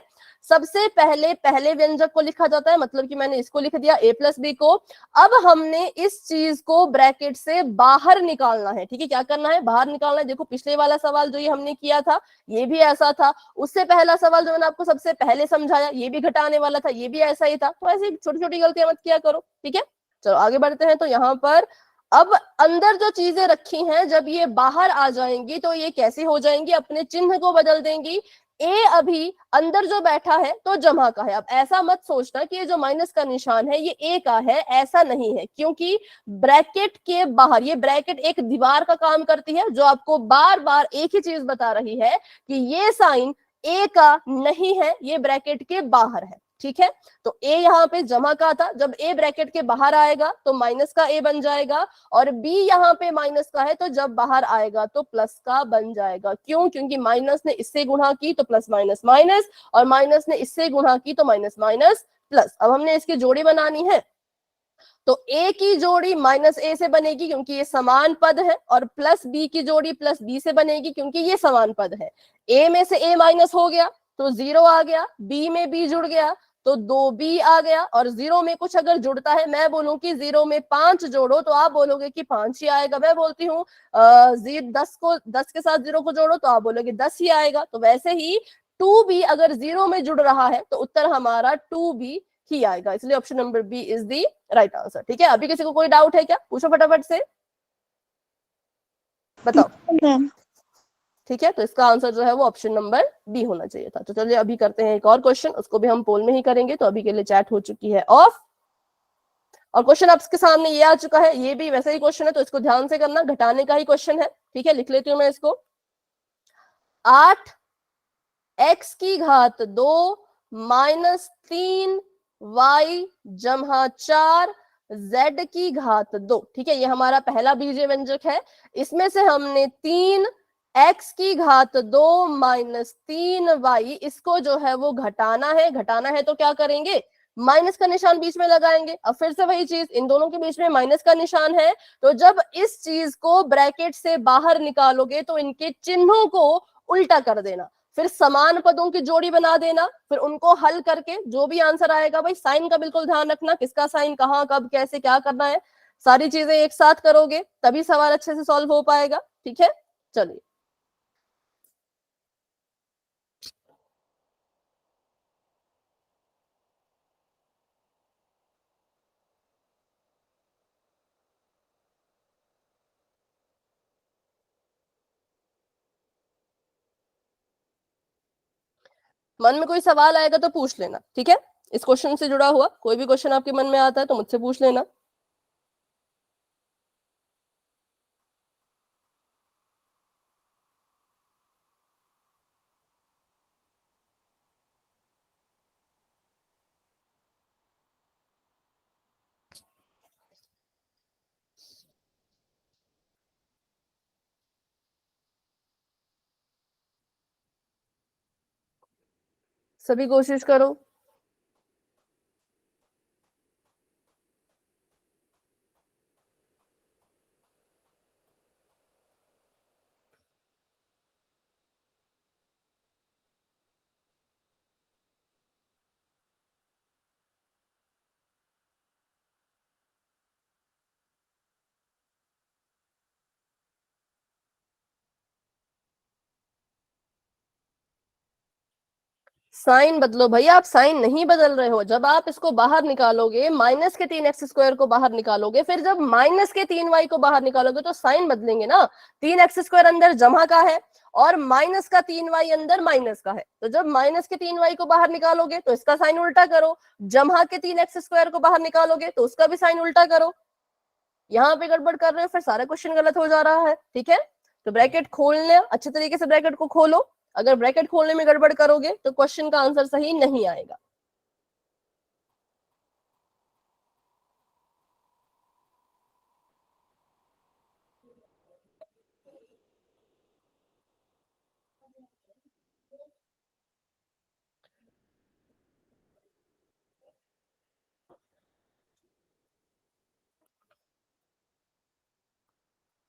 सबसे पहले व्यंजक को लिखा जाता है, मतलब कि मैंने इसको लिख दिया a प्लस बी को। अब हमने इस चीज को ब्रैकेट से बाहर निकालना है। ठीक है, क्या करना है, बाहर निकालना है। देखो पिछले वाला सवाल जो ये हमने किया था ये भी ऐसा था, उससे पहला सवाल जो मैंने आपको सबसे पहले समझाया ये भी घटाने वाला था, ये भी ऐसा ही था। तो ऐसी छोटी छोटी गलतियां मत किया करो। ठीक है, चलो आगे बढ़ते हैं। तो यहाँ पर अब अंदर जो चीजें रखी हैं जब ये बाहर आ जाएंगी तो ये कैसी हो जाएंगी, अपने चिन्ह को बदल देंगी। ए अभी अंदर जो बैठा है तो जमा का है। अब ऐसा मत सोचना कि ये जो माइनस का निशान है ये ए का है, ऐसा नहीं है, क्योंकि ब्रैकेट के बाहर, ये ब्रैकेट एक दीवार का काम करती है जो आपको बार बार एक ही चीज बता रही है कि ये साइन ए का नहीं है, ये ब्रैकेट के बाहर है। ठीक है, तो a यहाँ पे जमा का था, जब a ब्रैकेट के बाहर आएगा तो माइनस का a बन जाएगा, और b यहाँ पे माइनस का है तो जब बाहर आएगा तो प्लस का बन जाएगा। क्यों? क्योंकि माइनस ने इससे गुणा की तो प्लस माइनस माइनस, और माइनस ने इससे गुणा की तो माइनस माइनस प्लस। अब हमने इसकी जोड़ी बनानी है, तो a की जोड़ी माइनस a से बनेगी क्योंकि ये समान पद है, और प्लस b की जोड़ी प्लस b से बनेगी क्योंकि ये समान पद है। a में से a माइनस हो गया तो 0 आ गया, b में b जुड़ गया तो 2b आ गया, और 0 में कुछ अगर जुड़ता है, मैं बोलूं कि 0 में 5 जोड़ो तो आप बोलोगे कि 5 ही आएगा। मैं बोलती हूँ 10 के साथ 0 को जोड़ो तो आप बोलोगे 10 ही आएगा। तो वैसे ही 2b अगर 0 में जुड़ रहा है तो उत्तर हमारा 2b ही आएगा, इसलिए option number B is the right answer. ठीक है, अभी किसी को कोई डाउट है क्या? पूछो फटाफट से, बताओ। ठीक है, तो इसका आंसर जो है वो ऑप्शन नंबर बी होना चाहिए था। तो चलिए अभी करते हैं एक और क्वेश्चन, उसको भी हम पोल में ही करेंगे। तो अभी के लिए चैट हो चुकी है ऑफ, और क्वेश्चन आपके सामने ये आ चुका है, ये भी वैसा ही क्वेश्चन है, तो इसको ध्यान से करना, घटाने का ही क्वेश्चन है। ठीक है, लिख लेती हूँ मैं इसको। 8 x की घात 2 माइनस 3 y जमा 4 z की घात 2। ठीक है, ये हमारा पहला बीजीय व्यंजक है। इसमें से हमने 3 x की घात 2 माइनस 3 y, इसको जो है वो घटाना है। घटाना है तो क्या करेंगे, माइनस का निशान बीच में लगाएंगे। अब फिर से वही चीज, इन दोनों के बीच में माइनस का निशान है, तो जब इस चीज को ब्रैकेट से बाहर निकालोगे तो इनके चिन्हों को उल्टा कर देना, फिर समान पदों की जोड़ी बना देना, फिर उनको हल करके जो भी आंसर आएगा, भाई साइन का बिल्कुल ध्यान रखना, किसका साइन कहाँ कब कैसे क्या करना है, सारी चीजें एक साथ करोगे तभी सवाल अच्छे से सॉल्व हो पाएगा। ठीक है, चलिए मन में कोई सवाल आएगा तो पूछ लेना। ठीक है, इस क्वेश्चन से जुड़ा हुआ कोई भी क्वेश्चन आपके मन में आता है तो मुझसे पूछ लेना। सभी कोशिश करो। साइन बदलो भैया, आप साइन नहीं बदल रहे हो। जब आप इसको बाहर निकालोगे, माइनस के 3x² को बाहर निकालोगे, फिर जब माइनस के 3y को बाहर निकालोगे तो साइन बदलेंगे ना। 3x² अंदर जमा का है और माइनस का 3y अंदर माइनस का है, तो जब माइनस के 3y को बाहर निकालोगे तो इसका साइन उल्टा करो, जमा के 3x² को बाहर निकालोगे तो उसका भी साइन उल्टा करो। यहाँ पे गड़बड़ कर रहे हो फिर सारा क्वेश्चन गलत हो जा रहा है। ठीक है, तो ब्रैकेट खोलने, अच्छे तरीके से ब्रैकेट को खोलो। अगर ब्रैकेट खोलने में गड़बड़ करोगे तो क्वेश्चन का आंसर सही नहीं आएगा।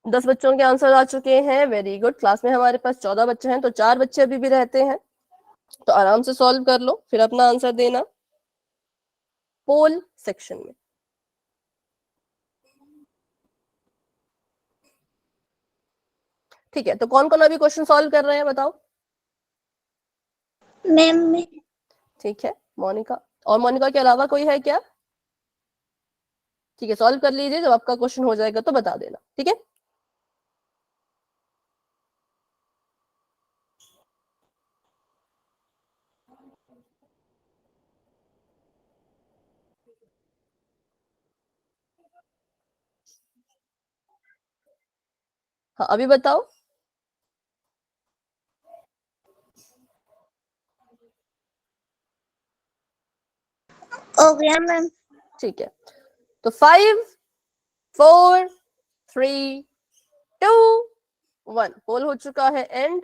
दस बच्चों के आंसर आ चुके हैं, वेरी गुड। क्लास में हमारे पास 14 बच्चे हैं, तो 4 बच्चे अभी भी रहते हैं, तो आराम से सॉल्व कर लो, फिर अपना आंसर देना पोल सेक्शन में। ठीक है, तो कौन कौन अभी क्वेश्चन सॉल्व कर रहे हैं बताओ। मैम ठीक है, मोनिका, और मोनिका के अलावा कोई है क्या। ठीक है, सॉल्व कर लीजिए, जब आपका क्वेश्चन हो जाएगा तो बता देना। ठीक है, हाँ अभी बताओ। हो गया मैम। ठीक है, तो 5 4 3 2 1 पोल हो चुका है एंड,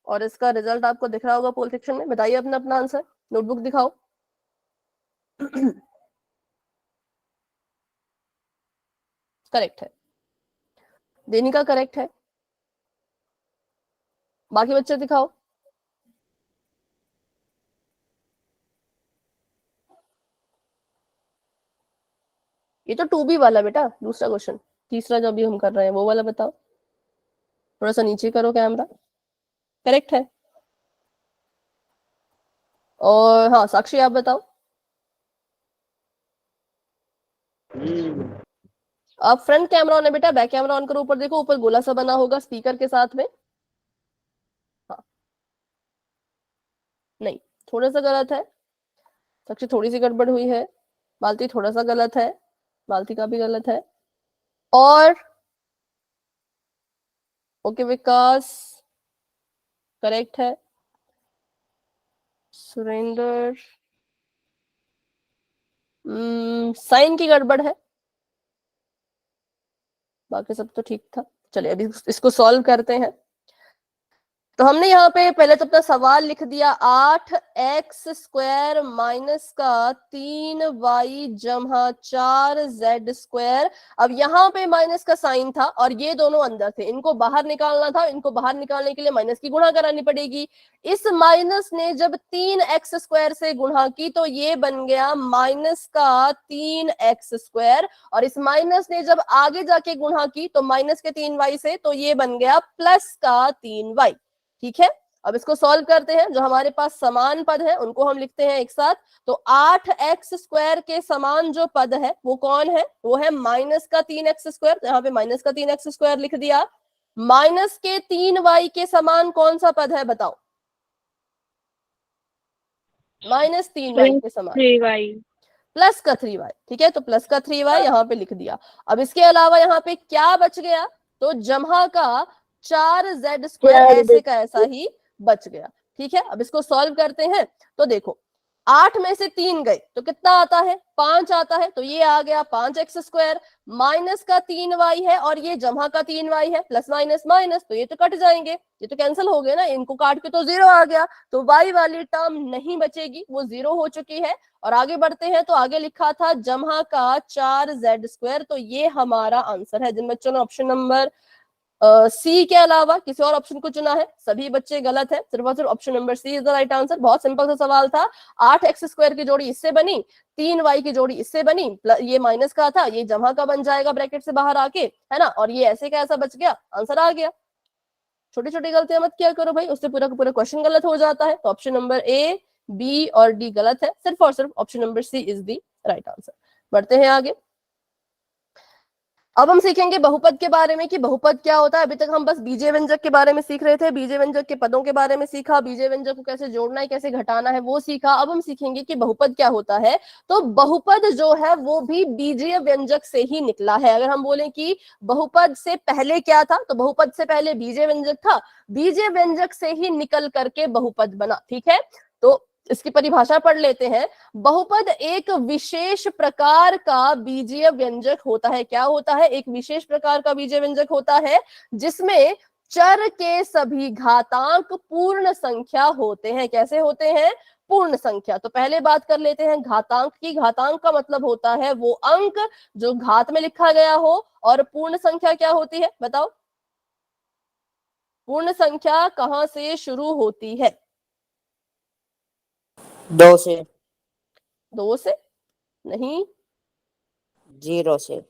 और इसका रिजल्ट आपको दिख रहा होगा पोल सेक्शन में। बताइए अपना अपना आंसर, नोटबुक दिखाओ। करेक्ट है, देनिका करेक्ट है, बाकी बच्चे दिखाओ। ये तो 2B वाला बेटा, दूसरा क्वेश्चन, तीसरा जो भी हम कर रहे हैं वो वाला बताओ। थोड़ा सा नीचे करो कैमरा, करेक्ट है। और हाँ साक्षी आप बताओ। आप फ्रंट कैमरा ऑन है बेटा, बैक कैमरा ऑन करो, ऊपर देखो, ऊपर गोला सा बना होगा स्पीकर के साथ में। नहीं, थोड़ा सा गलत है। साक्षी थोड़ी सी गड़बड़ हुई है। बाल्टी थोड़ा सा गलत है। बाल्टी का भी गलत है। और ओके विकास करेक्ट है। सुरेंद्र साइन की गड़बड़ है, बाकी सब तो ठीक था। चलिए अभी इसको सॉल्व करते हैं। तो हमने यहाँ पे पहले तो अपना सवाल लिख दिया, 8x² माइनस का 3y जमा 4z²। अब यहाँ पे माइनस का साइन था और ये दोनों अंदर थे, इनको बाहर निकालना था। इनको बाहर निकालने के लिए माइनस की गुणा करानी पड़ेगी। इस माइनस ने जब 3x² से गुणा की तो ये बन गया माइनस का 3x²। और इस माइनस ने जब आगे जाके गुणा की तो माइनस के 3y से, तो ये बन गया प्लस का 3y। ठीक है, अब इसको सॉल्व करते हैं। जो हमारे पास समान पद है उनको हम लिखते हैं एक साथ। तो 8x² के समान जो पद है वो कौन है? वो है माइनस का 3x²। यहाँ पे माइनस का 3x² लिख दिया। माइनस के 3y के समान कौन सा पद है बताओ? माइनस 3y के समान 3y प्लस का 3y। ठीक है, तो प्लस का 3y यहाँ पे लिख दिया। अब इसके अलावा यहाँ पे क्या बच गया? तो जमा का 4z² ऐसे का ऐसा ही बच गया। ठीक है, अब इसको सॉल्व करते हैं। तो देखो 8 में से 3 गए तो कितना आता है? 5 आता है। तो ये आ गया 5x²। माइनस का 3y है और ये जमा का 3y है, प्लस माइनस माइनस, तो ये तो कट जाएंगे, ये तो कैंसिल हो गए ना। इनको काट के तो 0 आ गया, तो y वाली टर्म नहीं बचेगी, वो 0 हो चुकी है। और आगे बढ़ते हैं तो आगे लिखा था जमा का 4z²। तो ये हमारा आंसर है। जिन बच्चों ने ऑप्शन नंबर सी के अलावा किसी और ऑप्शन को चुना है सभी बच्चे गलत है। सिर्फ और सिर्फ option number C is the right answer. बहुत सिंपल सा सवाल था। 8x² की जोड़ी इससे बनी, 3y की जोड़ी इससे बनी, ये माइनस का था, ये जमा का बन जाएगा ब्रैकेट से बाहर आके, है ना। और ये ऐसे का ऐसा बच गया, आंसर आ गया। छोटी छोटी गलतियां मत किया करो भाई, उससे पूरा का पूरा क्वेश्चन गलत हो जाता है। तो ऑप्शन नंबर ए, बी और डी गलत है। सिर्फ और सिर्फ option number C is the right answer. बढ़ते हैं आगे। अब हम सीखेंगे बहुपद के बारे में कि बहुपद क्या होता है। अभी तक हम बस बीजीय व्यंजक के बारे में सीख रहे थे, बीजीय व्यंजक के पदों के बारे में सीखा, बीजीय व्यंजक को कैसे जोड़ना है, कैसे घटाना है वो सीखा। अब हम सीखेंगे कि बहुपद क्या होता है। तो बहुपद जो है वो भी बीजीय व्यंजक से ही निकला है। अगर हम बोले कि बहुपद से पहले क्या था, तो बहुपद से पहले बीजीय व्यंजक था, बीजीय व्यंजक से ही निकल करके बहुपद बना। ठीक है, तो इसकी परिभाषा पढ़ लेते हैं। बहुपद एक विशेष प्रकार का बीजीय व्यंजक होता है। क्या होता है? एक विशेष प्रकार का बीजीय व्यंजक होता है जिसमें चर के सभी घातांक पूर्ण संख्या होते हैं। कैसे होते हैं? पूर्ण संख्या। तो पहले बात कर लेते हैं घातांक की। घातांक का मतलब होता है वो अंक जो घात में लिखा गया हो। और पूर्ण संख्या क्या होती है बताओ? पूर्ण संख्या कहां से शुरू होती है? 2 से। 2 से नहीं, 0 से।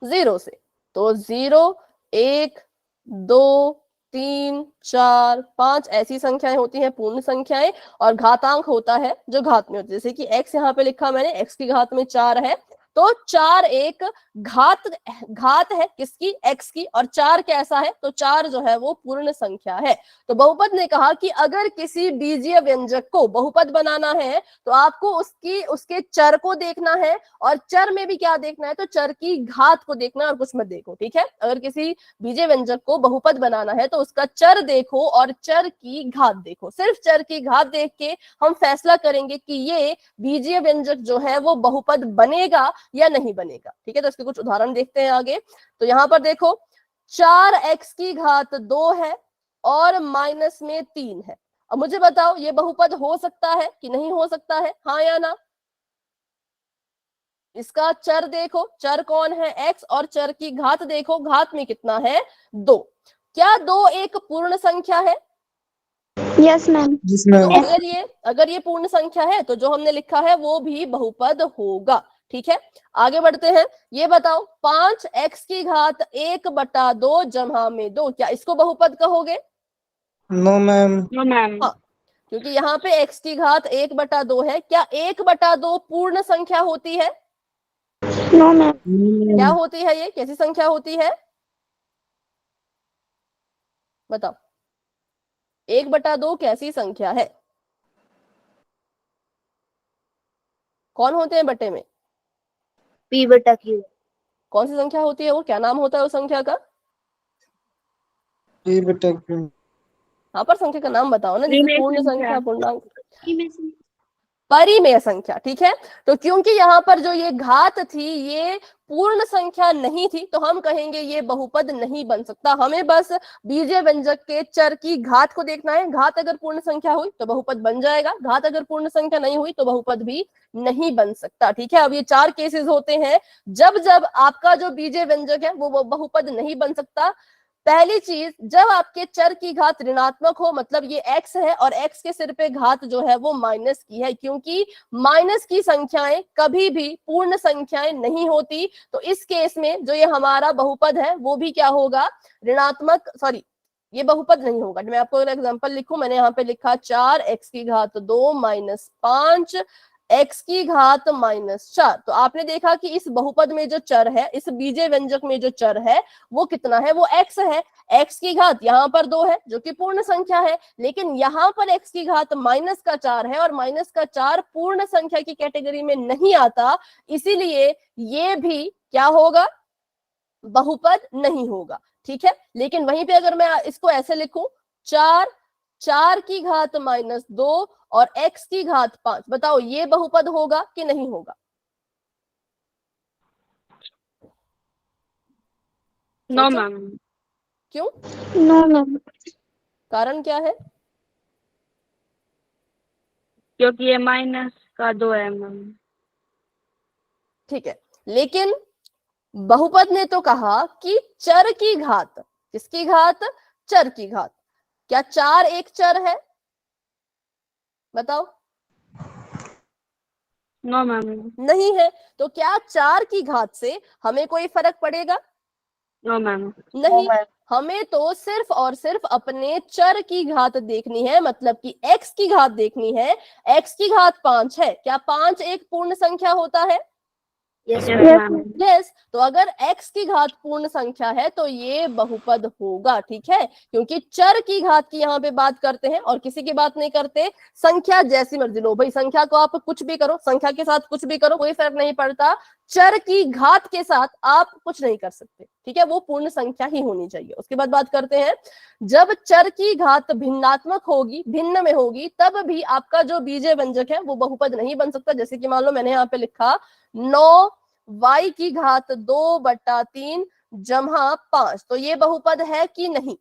0 से। तो 0, 1, 2, 3, 4, 5 ऐसी संख्याएं होती हैं पूर्ण संख्याएं। और घातांक होता है जो घात में होती है। जैसे कि x यहाँ पे लिखा मैंने, x की घात में 4 है, तो 4 एक घात है किसकी? x की। और 4 कैसा है? तो 4 जो है वो पूर्ण संख्या है। तो बहुपद ने कहा कि अगर किसी बीजीय व्यंजक को बहुपद बनाना है तो आपको उसके चर को देखना है। और चर में भी क्या देखना है? तो चर की घात को देखना है और कुछ मत देखो। ठीक है, अगर किसी बीजीय व्यंजक को बहुपद बनाना है तो उसका चर देखो और चर की घात देखो। सिर्फ चर की घात देख के हम फैसला करेंगे कि ये बीजीय व्यंजक जो है वो बहुपद बनेगा या नहीं बनेगा। ठीक है, तो इसके कुछ उदाहरण देखते हैं आगे। तो यहाँ पर देखो 4x की घात 2 है और माइनस में 3 है। अब मुझे बताओ ये बहुपद हो सकता है कि नहीं हो सकता है? हाँ या ना? इसका चर देखो, चर कौन है? x। और चर की घात देखो, घात में कितना है? 2। क्या 2 एक पूर्ण संख्या है? Yes ma'am. तो अगर ये पूर्ण संख्या है तो जो हमने लिखा है वो भी बहुपद होगा। ठीक है, आगे बढ़ते हैं। ये बताओ 5x की घात 1/2 जमा में 2, क्या इसको बहुपद कहोगे? No ma'am. No ma'am. हाँ, क्योंकि यहाँ पे x की घात 1/2 है। क्या 1/2 पूर्ण संख्या होती है? No ma'am. क्या होती है? ये कैसी संख्या होती है बताओ? 1/2 कैसी संख्या है? कौन होते हैं बटे में? P बटा Q। कौन सी संख्या होती है वो? क्या नाम होता है उस संख्या का? P बटा Q। यहाँ पर संख्या का नाम बताओ ना, जैसे पूर्ण संख्या, पूर्णांक, परिमेय संख्या। परिमेय संख्या। ठीक है, तो क्योंकि यहाँ पर जो ये घात थी ये पूर्ण संख्या नहीं थी, तो हम कहेंगे ये बहुपद नहीं बन सकता। हमें बस बीजीय व्यंजक के चर की घात को देखना है। घात अगर पूर्ण संख्या हुई तो बहुपद बन जाएगा, घात अगर पूर्ण संख्या नहीं हुई तो बहुपद भी नहीं बन सकता। ठीक है, अब ये 4 केसेस होते हैं जब जब आपका जो बीजीय व्यंजक है वो बहुपद नहीं बन सकता। पहली चीज, जब आपके चर की घात ऋणात्मक हो, मतलब ये x है और x के सिर पे घात जो है वो माइनस की है, क्योंकि माइनस की संख्याएं कभी भी पूर्ण संख्याएं नहीं होती। तो इस केस में जो ये हमारा बहुपद है वो भी क्या होगा? ऋणात्मक, सॉरी ये बहुपद नहीं होगा। मैं आपको एग्जांपल लिखूं, मैंने यहाँ पे लिखा 4x की घात 2 माइनस 5 x की घात -4। तो आपने देखा कि इस बहुपद में जो चर है, इस बीजीय व्यंजक में जो चर है वो कितना है? वो x है। x की घात यहाँ पर 2 है जो कि पूर्ण संख्या है, लेकिन यहाँ पर x की घात -4 है और -4 पूर्ण संख्या की कैटेगरी में नहीं आता, इसीलिए ये भी क्या होगा? बहुपद नहीं होगा। ठीक है, लेकिन वहीं पे अगर मैं इसको ऐसे लिखूं, 4 की घात -2 और x की घात 5, बताओ ये बहुपद होगा कि नहीं होगा? No ma'am. क्यों? No ma'am. कारण क्या है? क्योंकि ये -2 है मैम। ठीक है, लेकिन बहुपद ने तो कहा कि चर की घात, किसकी घात? चर की घात। क्या 4 एक चर है? बताओ। No ma'am. नहीं है। तो क्या 4 की घात से हमें कोई फर्क पड़ेगा? No ma'am. नहीं। हमें तो सिर्फ और सिर्फ अपने चर की घात देखनी है, मतलब कि x की घात देखनी है। x की घात 5 है, क्या 5 एक पूर्ण संख्या होता है? Yes ma'am. यस। तो अगर x की घात पूर्ण संख्या है तो ये बहुपद होगा। ठीक है, क्योंकि चर की घात की यहाँ पे बात करते हैं और किसी की बात नहीं करते। संख्या जैसी मर्जी लो भाई, संख्या को आप कुछ भी करो, संख्या के साथ कुछ भी करो, कोई फर्क नहीं पड़ता। चर की घात के साथ आप कुछ नहीं कर सकते। ठीक है, वो पूर्ण संख्या ही होनी चाहिए। उसके बाद बात करते हैं, जब चर की घात भिन्नात्मक होगी, भिन्न में होगी, तब भी आपका जो बीजीय व्यंजक है वो बहुपद नहीं बन सकता। जैसे कि मान लो मैंने यहाँ पे लिखा 9y की घात 2/3 जमा 5, तो ये बहुपद है कि नहीं?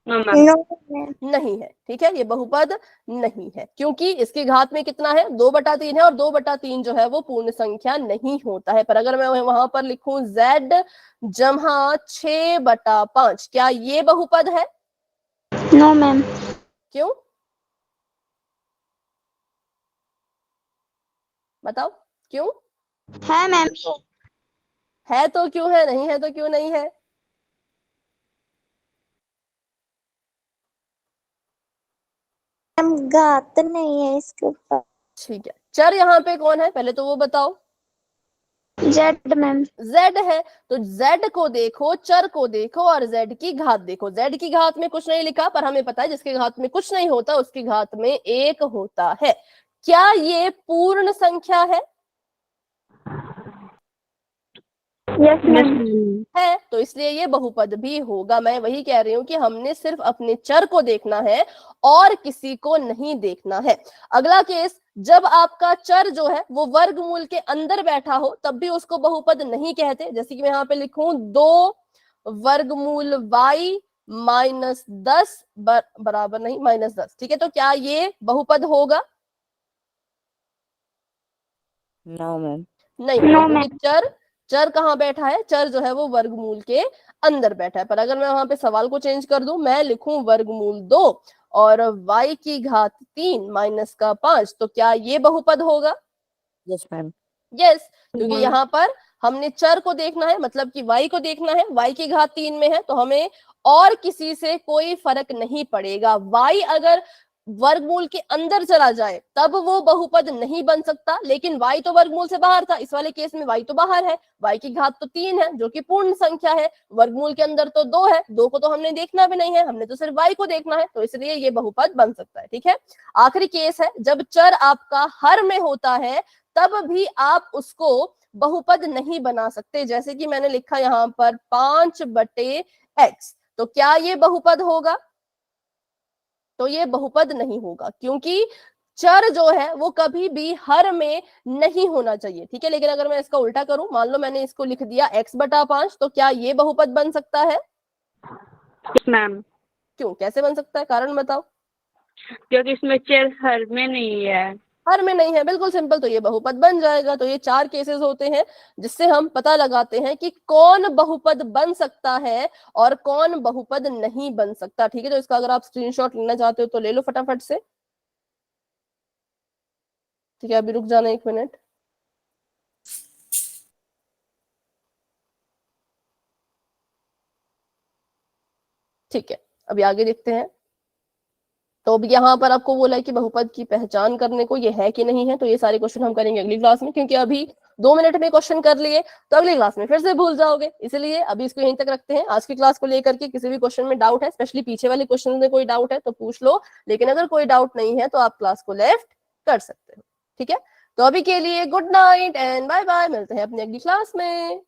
No ma'am. No, नहीं है। ठीक है, ये बहुपद नहीं है, क्योंकि इसकी घात में कितना है? 2/3 है, और 2/3 जो है वो पूर्ण संख्या नहीं होता है। पर अगर मैं वहां पर लिखूं z जमा 6/5, क्या ये बहुपद है? No ma'am. क्यों? बताओ क्यों? है मैम। है तो क्यों है, नहीं है तो क्यों नहीं है? मैम घात नहीं है इसके ऊपर। ठीक है, चर यहाँ पे कौन है पहले तो वो बताओ। Z ma'am. z है, तो z को देखो, चर को देखो और z की घात देखो। z की घात में कुछ नहीं लिखा, पर हमें पता है जिसकी घात में कुछ नहीं होता उसकी घात में 1 होता है। क्या ये पूर्ण संख्या है? Yes ma'am. है, तो इसलिए ये बहुपद भी होगा। मैं वही कह रही हूँ कि हमने सिर्फ अपने चर को देखना है और किसी को नहीं देखना है। अगला केस, जब आपका चर जो है वो वर्गमूल के अंदर बैठा हो तब भी उसको बहुपद नहीं कहते। जैसे कि मैं यहाँ पे लिखूं 2 वर्गमूल y -10 बराबर नहीं -10। ठीक है, तो क्या ये बहुपद होगा? No ma'am. नहीं, No, क्योंकि चर कहाँ बैठा है? चर जो है वो वर्गमूल के अंदर बैठा है। पर अगर मैं वहां पे सवाल को चेंज कर दूं, मैं लिखूं वर्गमूल 2 और y की घात 3 -5, तो क्या ये बहुपद होगा? Yes ma'am. यस, क्योंकि यहाँ पर हमने चर को देखना है, मतलब कि y को देखना है। y की घात 3 में है तो हमें और किसी से कोई फर्क नहीं पड़ेगा। y अगर वर्गमूल के अंदर चला जाए तब वो बहुपद नहीं बन सकता, लेकिन y तो वर्गमूल से बाहर था, इस वाले केस में y तो बाहर है, y की घात तो 3 है जो कि पूर्ण संख्या है, वर्गमूल के अंदर तो 2 है, 2 को तो हमने देखना भी नहीं है, हमने तो सिर्फ y को देखना है, तो इसलिए ये बहुपद बन सकता है। ठीक है, आखिरी केस है जब चर आपका हर में होता है तब भी आप उसको बहुपद नहीं बना सकते, जैसे कि मैंने लिखा यहाँ पर 5/x, तो क्या ये बहुपद होगा? तो ये बहुपद नहीं होगा, क्योंकि चर जो है वो कभी भी हर में नहीं होना चाहिए। ठीक है, लेकिन अगर मैं इसका उल्टा करूं, मान लो मैंने इसको लिख दिया x/5, तो क्या ये बहुपद बन सकता है? मैम, क्यों, कैसे बन सकता है, कारण बताओ। क्योंकि इसमें चर हर में नहीं है। हर में नहीं है, बिल्कुल सिंपल, तो ये बहुपद बन जाएगा। तो ये 4 केसेस होते हैं जिससे हम पता लगाते हैं कि कौन बहुपद बन सकता है और कौन बहुपद नहीं बन सकता। ठीक है, तो इसका अगर आप स्क्रीनशॉट लेना चाहते हो तो ले लो फटाफट से। ठीक है, अभी रुक जाना 1 मिनट। ठीक है, अभी आगे देखते हैं। तो अब यहाँ पर आपको बोला है कि बहुपद की पहचान करने को, ये है कि नहीं है, तो ये सारे क्वेश्चन हम करेंगे अगली क्लास में, क्योंकि अभी 2 मिनट में क्वेश्चन कर लिए तो अगली क्लास में फिर से भूल जाओगे, इसलिए अभी इसको यहीं तक रखते हैं। आज की क्लास को लेकर के किसी भी क्वेश्चन में डाउट है, स्पेशली पीछे वाले क्वेश्चन में कोई डाउट है तो पूछ लो, लेकिन अगर कोई डाउट नहीं है तो आप क्लास को लेफ्ट कर सकते हो। ठीक है, तो अभी के लिए good night and bye bye, मिलते हैं अपनी अगली क्लास में।